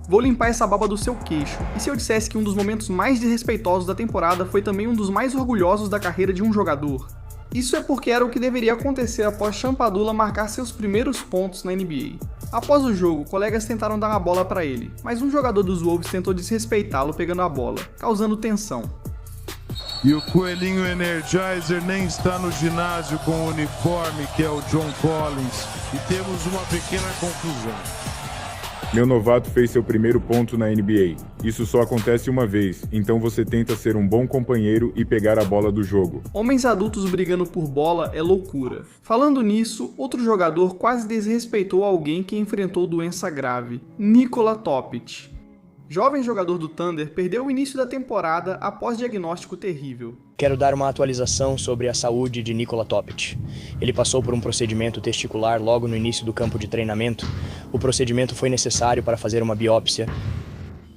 [SPEAKER 1] Vou limpar essa baba do seu queixo. E se eu dissesse que um dos momentos mais desrespeitosos da temporada foi também um dos mais orgulhosos da carreira de um jogador? Isso é porque era o que deveria acontecer após Champadula marcar seus primeiros pontos na NBA. Após o jogo, colegas tentaram dar uma bola para ele, mas um jogador dos Wolves tentou desrespeitá-lo pegando a bola, causando tensão.
[SPEAKER 7] E o coelhinho Energizer nem está no ginásio com o uniforme, que é o John Collins. E temos uma pequena confusão.
[SPEAKER 9] Meu novato fez seu primeiro ponto na NBA. Isso só acontece uma vez, então você tenta ser um bom companheiro e pegar a bola do jogo.
[SPEAKER 1] Homens adultos brigando por bola é loucura. Falando nisso, outro jogador quase desrespeitou alguém que enfrentou doença grave, Nikola Topic. Jovem jogador do Thunder perdeu o início da temporada após diagnóstico terrível.
[SPEAKER 13] Quero dar uma atualização sobre a saúde de Nikola Topic. Ele passou por um procedimento testicular logo no início do campo de treinamento. O procedimento foi necessário para fazer uma biópsia.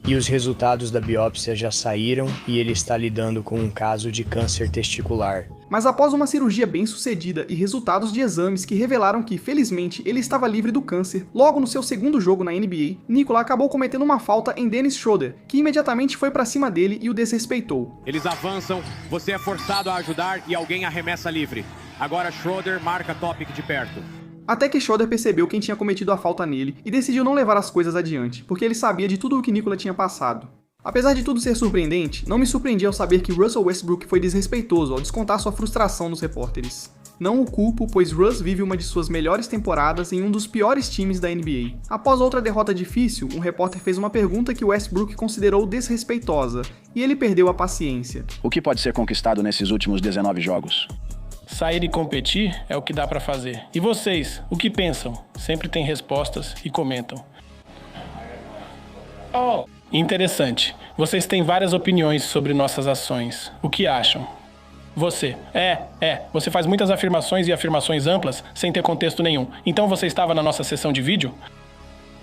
[SPEAKER 13] E os resultados da biópsia já saíram e ele está lidando com um caso de câncer testicular.
[SPEAKER 1] Mas após uma cirurgia bem sucedida e resultados de exames que revelaram que, felizmente, ele estava livre do câncer, logo no seu segundo jogo na NBA, Nikola acabou cometendo uma falta em Dennis Schroeder, que imediatamente foi pra cima dele e o desrespeitou.
[SPEAKER 17] Eles avançam, você é forçado a ajudar e alguém arremessa livre. Agora Schroeder marca Topic de perto.
[SPEAKER 1] Até que Schroeder percebeu quem tinha cometido a falta nele e decidiu não levar as coisas adiante, porque ele sabia de tudo o que Nikola tinha passado. Apesar de tudo ser surpreendente, não me surpreendi ao saber que Russell Westbrook foi desrespeitoso ao descontar sua frustração nos repórteres. Não o culpo, pois Russ vive uma de suas melhores temporadas em um dos piores times da NBA. Após outra derrota difícil, um repórter fez uma pergunta que Westbrook considerou desrespeitosa, e ele perdeu a paciência.
[SPEAKER 19] O que pode ser conquistado nesses últimos 19 jogos?
[SPEAKER 25] Sair e competir é o que dá pra fazer. E vocês, o que pensam? Sempre tem respostas e comentam. Oh, interessante. Vocês têm várias opiniões sobre nossas ações. O que acham? Você. Você faz muitas afirmações e afirmações amplas sem ter contexto nenhum. Então você estava na nossa sessão de vídeo?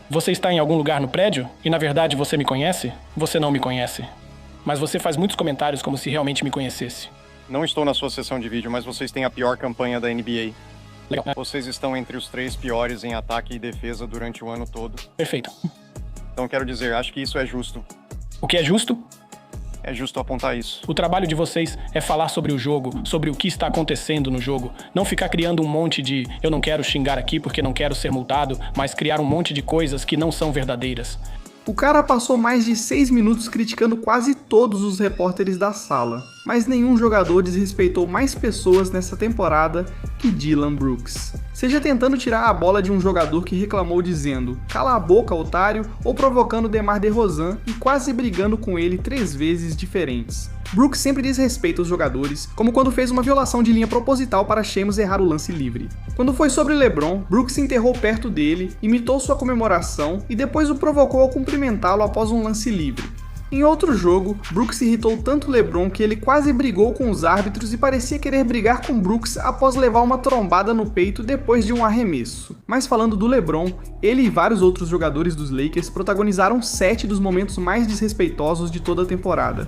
[SPEAKER 25] Você está em algum lugar no prédio? E na verdade você me conhece? Você não me conhece. Mas você faz muitos comentários como se realmente me conhecesse.
[SPEAKER 27] Não estou na sua sessão de vídeo, mas vocês têm a pior campanha da NBA.
[SPEAKER 25] Legal.
[SPEAKER 27] Vocês estão entre os 3 piores em ataque e defesa durante o ano todo.
[SPEAKER 25] Perfeito.
[SPEAKER 27] Então quero dizer, acho que isso é justo.
[SPEAKER 25] O que é justo?
[SPEAKER 27] É justo apontar isso.
[SPEAKER 25] O trabalho de vocês é falar sobre o jogo, sobre o que está acontecendo no jogo. Não ficar criando um monte de eu não quero xingar aqui porque não quero ser multado, mas criar um monte de coisas que não são verdadeiras.
[SPEAKER 1] O cara passou mais de 6 minutos criticando quase todos os repórteres da sala, mas nenhum jogador desrespeitou mais pessoas nessa temporada que Dillon Brooks. Seja tentando tirar a bola de um jogador que reclamou dizendo "cala a boca, otário", ou provocando DeMar DeRozan e quase brigando com ele 3 vezes diferentes. Brooks sempre desrespeita os jogadores, como quando fez uma violação de linha proposital para Sheamus errar o lance livre. Quando foi sobre LeBron, Brooks se enterrou perto dele, imitou sua comemoração e depois o provocou ao cumprimentá-lo após um lance livre. Em outro jogo, Brooks irritou tanto LeBron que ele quase brigou com os árbitros e parecia querer brigar com Brooks após levar uma trombada no peito depois de um arremesso. Mas falando do LeBron, ele e vários outros jogadores dos Lakers protagonizaram 7 dos momentos mais desrespeitosos de toda a temporada.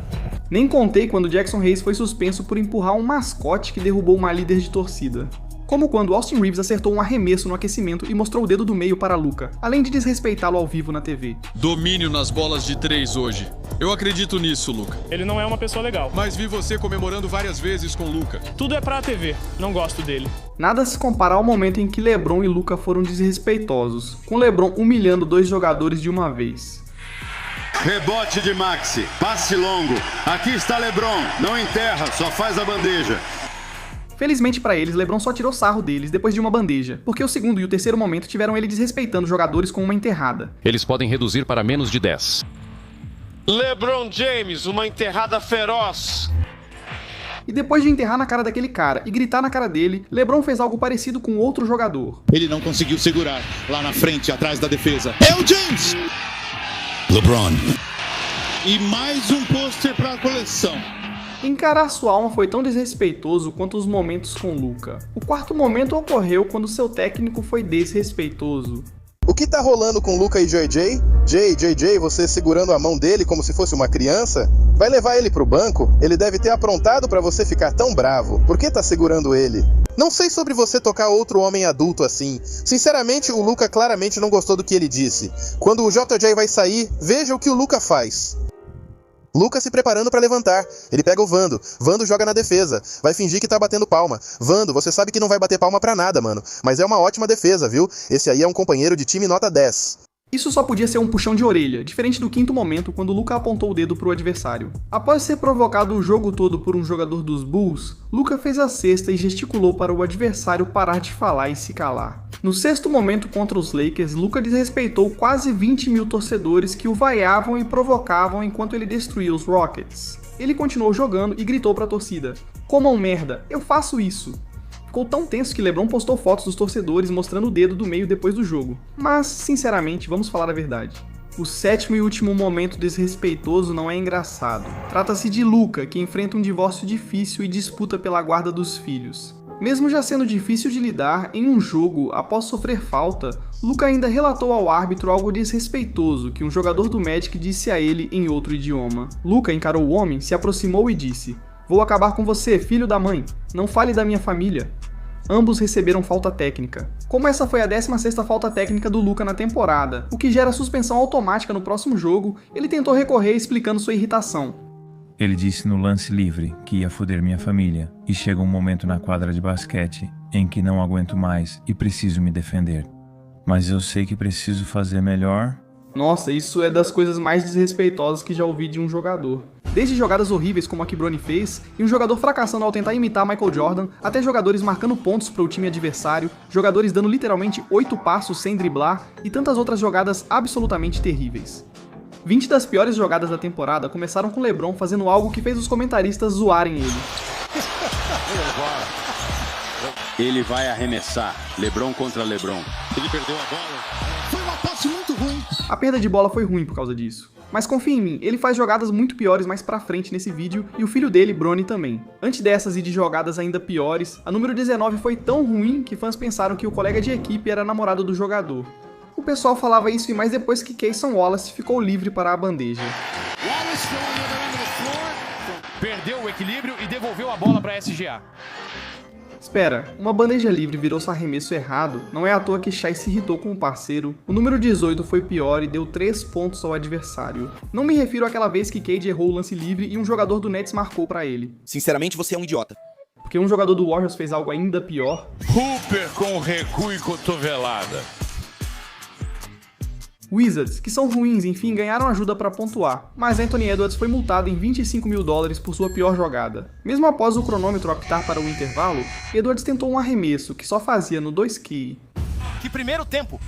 [SPEAKER 1] Nem contei quando Jackson Hayes foi suspenso por empurrar um mascote que derrubou uma líder de torcida. Como quando Austin Reeves acertou um arremesso no aquecimento e mostrou o dedo do meio para Luka, além de desrespeitá-lo ao vivo na TV.
[SPEAKER 28] Domínio nas bolas de 3 hoje. Eu acredito nisso, Luka.
[SPEAKER 25] Ele não é uma pessoa legal.
[SPEAKER 28] Mas vi você comemorando várias vezes com Luka.
[SPEAKER 25] Tudo é pra TV, não gosto dele.
[SPEAKER 1] Nada se compara ao momento em que LeBron e Luka foram desrespeitosos, com LeBron humilhando 2 jogadores de uma vez.
[SPEAKER 29] Rebote de Maxi, passe longo. Aqui está LeBron, não enterra, só faz a bandeja.
[SPEAKER 1] Felizmente para eles, LeBron só tirou sarro deles depois de uma bandeja, porque o segundo e o terceiro momento tiveram ele desrespeitando jogadores com uma enterrada.
[SPEAKER 30] Eles podem reduzir para menos de 10.
[SPEAKER 2] LeBron James, uma enterrada feroz.
[SPEAKER 1] E depois de enterrar na cara daquele cara e gritar na cara dele, LeBron fez algo parecido com outro jogador.
[SPEAKER 29] Ele não conseguiu segurar, lá na frente, atrás da defesa. É o James! LeBron. E mais um pôster para a coleção.
[SPEAKER 1] Encarar sua alma foi tão desrespeitoso quanto os momentos com Luka. O quarto momento ocorreu quando seu técnico foi desrespeitoso.
[SPEAKER 31] O que tá rolando com Luka e JJ? JJ, você segurando a mão dele como se fosse uma criança? Vai levar ele pro banco? Ele deve ter aprontado pra você ficar tão bravo. Por que tá segurando ele? Não sei sobre você tocar outro homem adulto assim. Sinceramente, o Luka claramente não gostou do que ele disse. Quando o JJ vai sair, veja o que o Luka faz. Luka se preparando pra levantar. Ele pega o Vando. Vando joga na defesa. Vai fingir que tá batendo palma. Vando, você sabe que não vai bater palma pra nada, mano. Mas é uma ótima defesa, viu? Esse aí é um companheiro de time nota 10.
[SPEAKER 1] Isso só podia ser um puxão de orelha, diferente do quinto momento quando Luka apontou o dedo pro adversário. Após ser provocado o jogo todo por um jogador dos Bulls, Luka fez a cesta e gesticulou para o adversário parar de falar e se calar. No sexto momento contra os Lakers, Luka desrespeitou quase 20 mil torcedores que o vaiavam e provocavam enquanto ele destruía os Rockets. Ele continuou jogando e gritou para a torcida: "Comam merda, eu faço isso!" Ficou tão tenso que LeBron postou fotos dos torcedores mostrando o dedo do meio depois do jogo. Mas, sinceramente, vamos falar a verdade. O sétimo e último momento desrespeitoso não é engraçado. Trata-se de Luka, que enfrenta um divórcio difícil e disputa pela guarda dos filhos. Mesmo já sendo difícil de lidar, em um jogo, após sofrer falta, Luka ainda relatou ao árbitro algo desrespeitoso que um jogador do Magic disse a ele em outro idioma. Luka encarou o homem, se aproximou e disse: "Vou acabar com você, filho da mãe. Não fale da minha família." Ambos receberam falta técnica. Como essa foi a 16ª falta técnica do Luka na temporada, o que gera suspensão automática no próximo jogo, ele tentou recorrer explicando sua irritação.
[SPEAKER 4] Ele disse no lance livre que ia foder minha família, e chega um momento na quadra de basquete em que não aguento mais e preciso me defender. Mas eu sei que preciso fazer melhor.
[SPEAKER 1] Nossa, isso é das coisas mais desrespeitosas que já ouvi de um jogador. Desde jogadas horríveis como a que Bronny fez, e um jogador fracassando ao tentar imitar Michael Jordan, até jogadores marcando pontos para o time adversário, jogadores dando literalmente 8 passos sem driblar e tantas outras jogadas absolutamente terríveis. 20 das piores jogadas da temporada começaram com LeBron fazendo algo que fez os comentaristas zoarem ele.
[SPEAKER 5] Ele vai arremessar. LeBron contra LeBron.
[SPEAKER 29] Ele perdeu a bola. Foi uma passe muito ruim.
[SPEAKER 1] A perda de bola foi ruim por causa disso. Mas confia em mim, ele faz jogadas muito piores mais pra frente nesse vídeo, e o filho dele, Bronny, também. Antes dessas e de jogadas ainda piores, a número 19 foi tão ruim que fãs pensaram que o colega de equipe era namorado do jogador. O pessoal falava isso e mais depois que Cason Wallace ficou livre para a bandeja.
[SPEAKER 17] Perdeu o equilíbrio e devolveu a bola para SGA.
[SPEAKER 1] Espera, uma bandeja livre virou seu arremesso errado? Não é à toa que Shai se irritou com o parceiro. O número 18 foi pior e deu 3 pontos ao adversário. Não me refiro àquela vez que Cade errou o lance livre e um jogador do Nets marcou pra ele.
[SPEAKER 6] Sinceramente, você é um idiota.
[SPEAKER 1] Porque um jogador do Warriors fez algo ainda pior.
[SPEAKER 12] Hooper com recuo e cotovelada.
[SPEAKER 1] Wizards, que são ruins, enfim, ganharam ajuda para pontuar, mas Anthony Edwards foi multado em $25 mil por sua pior jogada. Mesmo após o cronômetro apitar para o intervalo, Edwards tentou um arremesso que só fazia no 2K.
[SPEAKER 17] Que primeiro tempo!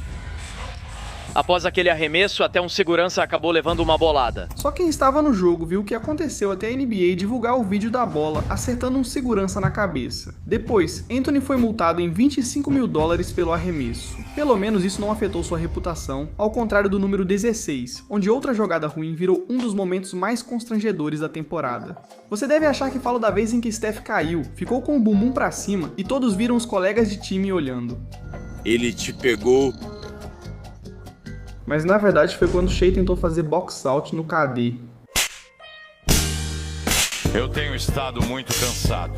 [SPEAKER 14] Após aquele arremesso, até um segurança acabou levando uma bolada.
[SPEAKER 1] Só quem estava no jogo viu o que aconteceu até a NBA divulgar o vídeo da bola acertando um segurança na cabeça. Depois, Anthony foi multado em $25 mil pelo arremesso. Pelo menos isso não afetou sua reputação, ao contrário do número 16, onde outra jogada ruim virou um dos momentos mais constrangedores da temporada. Você deve achar que falo da vez em que Steph caiu, ficou com o bumbum pra cima e todos viram os colegas de time olhando.
[SPEAKER 12] Ele te pegou.
[SPEAKER 1] Mas na verdade foi quando Shai tentou fazer box out no KD.
[SPEAKER 12] Eu tenho estado muito cansado.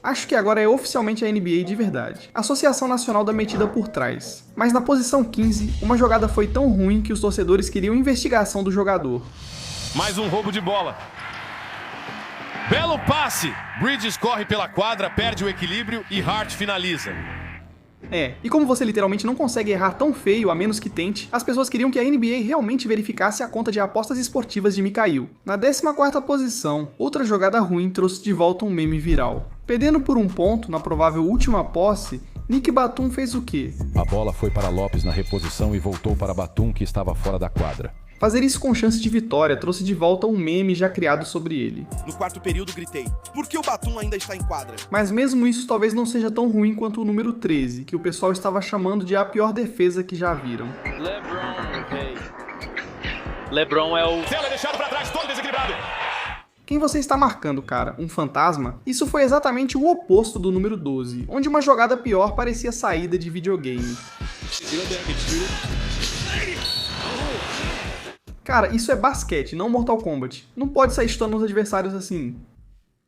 [SPEAKER 1] Acho que agora é oficialmente a NBA de verdade. Associação Nacional da Metida por Trás. Mas na posição 15, uma jogada foi tão ruim que os torcedores queriam investigação do jogador.
[SPEAKER 17] Mais um roubo de bola. Belo passe! Bridges corre pela quadra, perde o equilíbrio e Hart finaliza.
[SPEAKER 1] E como você literalmente não consegue errar tão feio a menos que tente, as pessoas queriam que a NBA realmente verificasse a conta de apostas esportivas de Mikhail. Na 14ª posição, outra jogada ruim trouxe de volta um meme viral. Perdendo por um ponto na provável última posse, Nick Batum fez o quê?
[SPEAKER 16] A bola foi para Lopes na reposição e voltou para Batum, que estava fora da quadra.
[SPEAKER 1] Fazer isso com chance de vitória trouxe de volta um meme já criado sobre ele.
[SPEAKER 6] No quarto período gritei: por que o Batum ainda está em quadra?
[SPEAKER 1] Mas mesmo isso talvez não seja tão ruim quanto o número 13, que o pessoal estava chamando de a pior defesa que já viram.
[SPEAKER 14] LeBron é o...
[SPEAKER 17] Tela deixado para trás, todo desequilibrado.
[SPEAKER 1] Quem você está marcando, cara? Um fantasma? Isso foi exatamente o oposto do número 12, onde uma jogada pior parecia saída de videogame. Cara, isso é basquete, não Mortal Kombat. Não pode sair chutando os adversários assim.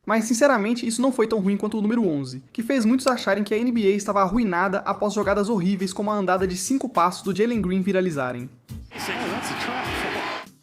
[SPEAKER 1] Mas sinceramente isso não foi tão ruim quanto o número 11, que fez muitos acharem que a NBA estava arruinada após jogadas horríveis como a andada de 5 passos do Jalen Green viralizarem.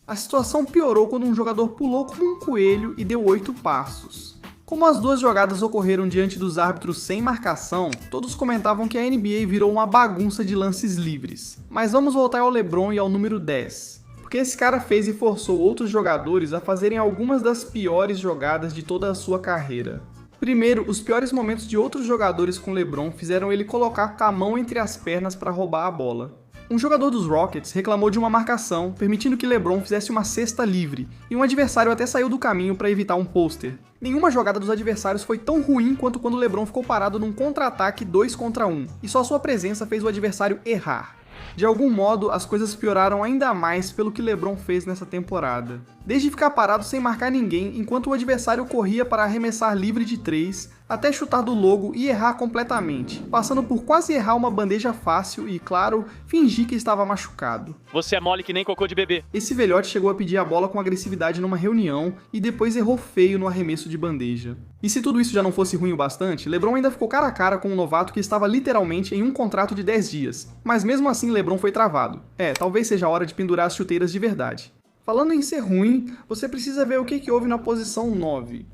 [SPEAKER 1] A situação piorou quando um jogador pulou como um coelho e deu 8 passos. Como as duas jogadas ocorreram diante dos árbitros sem marcação, todos comentavam que a NBA virou uma bagunça de lances livres. Mas vamos voltar ao LeBron e ao número 10. Porque esse cara fez e forçou outros jogadores a fazerem algumas das piores jogadas de toda a sua carreira. Primeiro, os piores momentos de outros jogadores com LeBron fizeram ele colocar a mão entre as pernas para roubar a bola. Um jogador dos Rockets reclamou de uma marcação, permitindo que LeBron fizesse uma cesta livre, e um adversário até saiu do caminho para evitar um pôster. Nenhuma jogada dos adversários foi tão ruim quanto quando LeBron ficou parado num contra-ataque 2 contra 1, e só sua presença fez o adversário errar. De algum modo, as coisas pioraram ainda mais pelo que LeBron fez nessa temporada. Desde ficar parado sem marcar ninguém enquanto o adversário corria para arremessar livre de 3, até chutar do logo e errar completamente, passando por quase errar uma bandeja fácil e, claro, fingir que estava machucado.
[SPEAKER 14] Você é mole que nem cocô de bebê.
[SPEAKER 1] Esse velhote chegou a pedir a bola com agressividade numa reunião e depois errou feio no arremesso de bandeja. E se tudo isso já não fosse ruim o bastante, LeBron ainda ficou cara a cara com um novato que estava literalmente em um contrato de 10 dias. Mas mesmo assim LeBron foi travado. Talvez seja a hora de pendurar as chuteiras de verdade. Falando em ser ruim, você precisa ver o que houve na posição 9.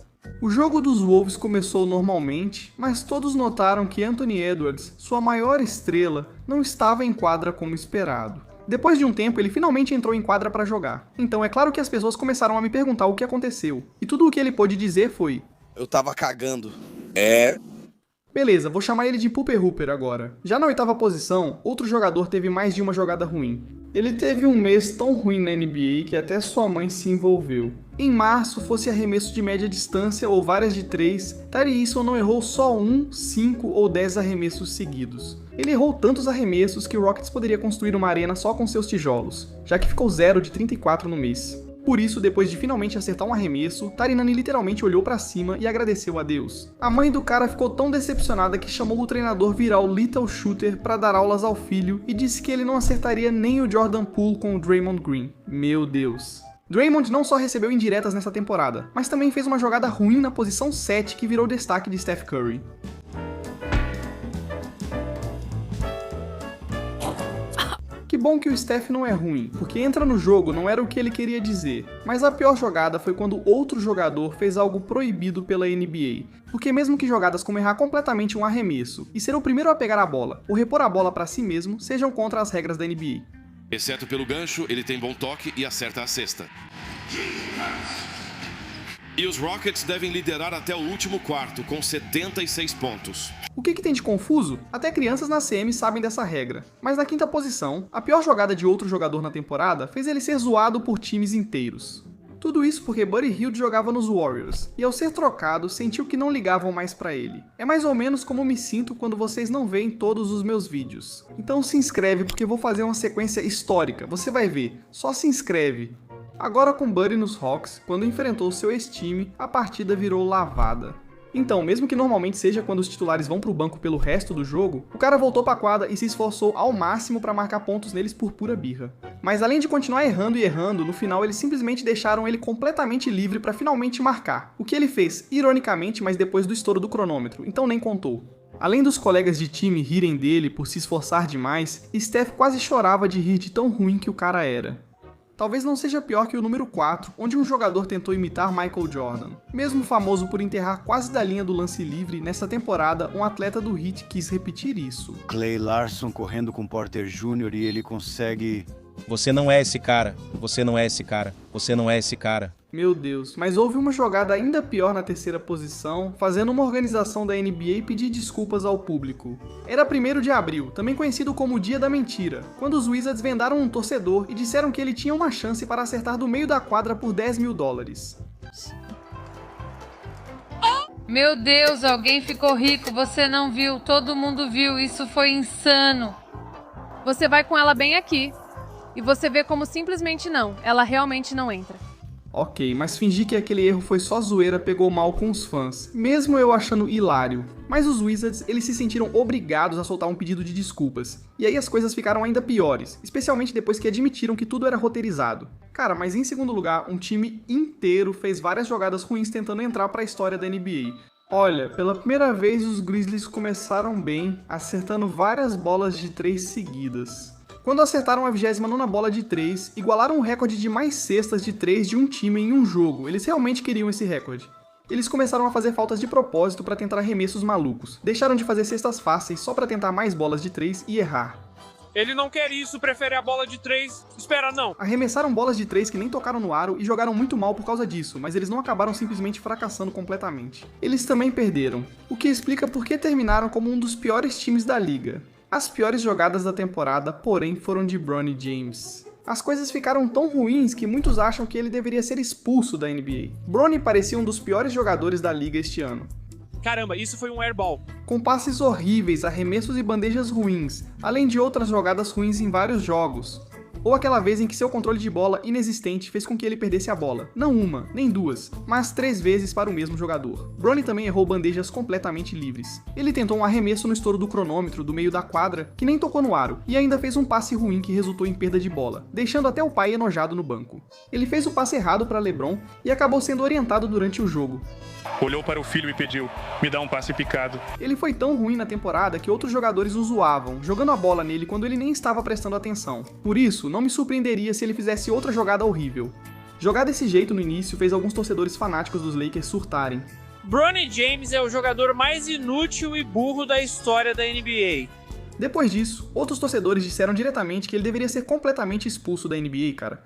[SPEAKER 1] O jogo dos Wolves começou normalmente, mas todos notaram que Anthony Edwards, sua maior estrela, não estava em quadra como esperado. Depois de um tempo, ele finalmente entrou em quadra para jogar. Então é claro que as pessoas começaram a me perguntar o que aconteceu. E tudo o que ele pôde dizer foi:
[SPEAKER 6] eu tava cagando.
[SPEAKER 1] Beleza, vou chamar ele de Pooper Hooper agora. Já na 8ª posição, outro jogador teve mais de uma jogada ruim. Ele teve um mês tão ruim na NBA que até sua mãe se envolveu. Em março, fosse arremesso de média distância ou várias de 3, Tari Eason não errou só 1, 5 ou 10 arremessos seguidos. Ele errou tantos arremessos que o Rockets poderia construir uma arena só com seus tijolos, já que ficou 0 de 34 no mês. Por isso, depois de finalmente acertar um arremesso, Tarinani literalmente olhou pra cima e agradeceu a Deus. A mãe do cara ficou tão decepcionada que chamou o treinador viral Little Shooter pra dar aulas ao filho e disse que ele não acertaria nem o Jordan Poole com o Draymond Green. Meu Deus. Draymond não só recebeu indiretas nessa temporada, mas também fez uma jogada ruim na posição 7 que virou destaque de Steph Curry. Que bom que o Steph não é ruim, porque entra no jogo não era o que ele queria dizer. Mas a pior jogada foi quando outro jogador fez algo proibido pela NBA. Porque mesmo que jogadas como errar completamente um arremesso e ser o primeiro a pegar a bola ou repor a bola para si mesmo sejam contra as regras da NBA.
[SPEAKER 3] Exceto pelo gancho, ele tem bom toque e acerta a cesta. E os Rockets devem liderar até o último quarto, com 76 pontos.
[SPEAKER 1] O que tem de confuso? Até crianças na CM sabem dessa regra. Mas na 5ª posição, a pior jogada de outro jogador na temporada fez ele ser zoado por times inteiros. Tudo isso porque Buddy Hield jogava nos Warriors, e ao ser trocado, sentiu que não ligavam mais pra ele. É mais ou menos como me sinto quando vocês não veem todos os meus vídeos. Então se inscreve porque vou fazer uma sequência histórica, você vai ver, só se inscreve. Agora com Buddy nos Hawks, quando enfrentou seu ex-time, a partida virou lavada. Então, mesmo que normalmente seja quando os titulares vão pro banco pelo resto do jogo, o cara voltou pra quadra e se esforçou ao máximo pra marcar pontos neles por pura birra. Mas além de continuar errando e errando, no final eles simplesmente deixaram ele completamente livre pra finalmente marcar. O que ele fez, ironicamente, mas depois do estouro do cronômetro, então nem contou. Além dos colegas de time rirem dele por se esforçar demais, Steph quase chorava de rir de tão ruim que o cara era. Talvez não seja pior que o número 4, onde um jogador tentou imitar Michael Jordan. Mesmo famoso por enterrar quase da linha do lance livre, nessa temporada um atleta do Heat quis repetir isso.
[SPEAKER 8] Clay Larson correndo com Porter Jr. e ele consegue...
[SPEAKER 10] Você não é esse cara, você não é esse cara, você não é esse cara.
[SPEAKER 1] Meu Deus, mas houve uma jogada ainda pior na 3ª posição, fazendo uma organização da NBA pedir desculpas ao público. Era 1º de abril, também conhecido como o Dia da Mentira, quando os Wizards vendaram um torcedor e disseram que ele tinha uma chance para acertar do meio da quadra por $10 mil.
[SPEAKER 11] Meu Deus, alguém ficou rico, você não viu, todo mundo viu, isso foi insano. Você vai com ela bem aqui, e você vê como simplesmente não, ela realmente não entra.
[SPEAKER 1] Ok, mas fingir que aquele erro foi só zoeira pegou mal com os fãs, mesmo eu achando hilário. Mas os Wizards, eles se sentiram obrigados a soltar um pedido de desculpas. E aí as coisas ficaram ainda piores, especialmente depois que admitiram que tudo era roteirizado. Cara, mas em segundo lugar, um time inteiro fez várias jogadas ruins tentando entrar para a história da NBA. Olha, pela primeira vez os Grizzlies começaram bem, acertando várias bolas de 3 seguidas. Quando acertaram a 29ª bola de 3, igualaram o recorde de mais cestas de 3 de um time em um jogo. Eles realmente queriam esse recorde. Eles começaram a fazer faltas de propósito para tentar arremessos malucos. Deixaram de fazer cestas fáceis só para tentar mais bolas de 3 e errar.
[SPEAKER 7] Ele não quer isso, prefere a bola de 3. Espera, não.
[SPEAKER 1] Arremessaram bolas de 3 que nem tocaram no aro e jogaram muito mal por causa disso, mas eles não acabaram simplesmente fracassando completamente. Eles também perderam, o que explica por que terminaram como um dos piores times da liga. As piores jogadas da temporada, porém, foram de Bronny James. As coisas ficaram tão ruins que muitos acham que ele deveria ser expulso da NBA. Bronny parecia um dos piores jogadores da liga este ano.
[SPEAKER 7] Caramba, isso foi um airball.
[SPEAKER 1] Com passes horríveis, arremessos e bandejas ruins, além de outras jogadas ruins em vários jogos. Ou aquela vez em que seu controle de bola inexistente fez com que ele perdesse a bola. Não uma, nem duas, mas 3 vezes para o mesmo jogador. Bronny também errou bandejas completamente livres. Ele tentou um arremesso no estouro do cronômetro do meio da quadra, que nem tocou no aro, e ainda fez um passe ruim que resultou em perda de bola, deixando até o pai enojado no banco. Ele fez o passe errado para LeBron e acabou sendo orientado durante o jogo.
[SPEAKER 9] Olhou para o filho e pediu, me dá um passe picado.
[SPEAKER 1] Ele foi tão ruim na temporada que outros jogadores o zoavam, jogando a bola nele quando ele nem estava prestando atenção. Por isso, não me surpreenderia se ele fizesse outra jogada horrível. Jogar desse jeito no início fez alguns torcedores fanáticos dos Lakers surtarem.
[SPEAKER 7] Bronny James é o jogador mais inútil e burro da história da NBA.
[SPEAKER 1] Depois disso, outros torcedores disseram diretamente que ele deveria ser completamente expulso da NBA, cara.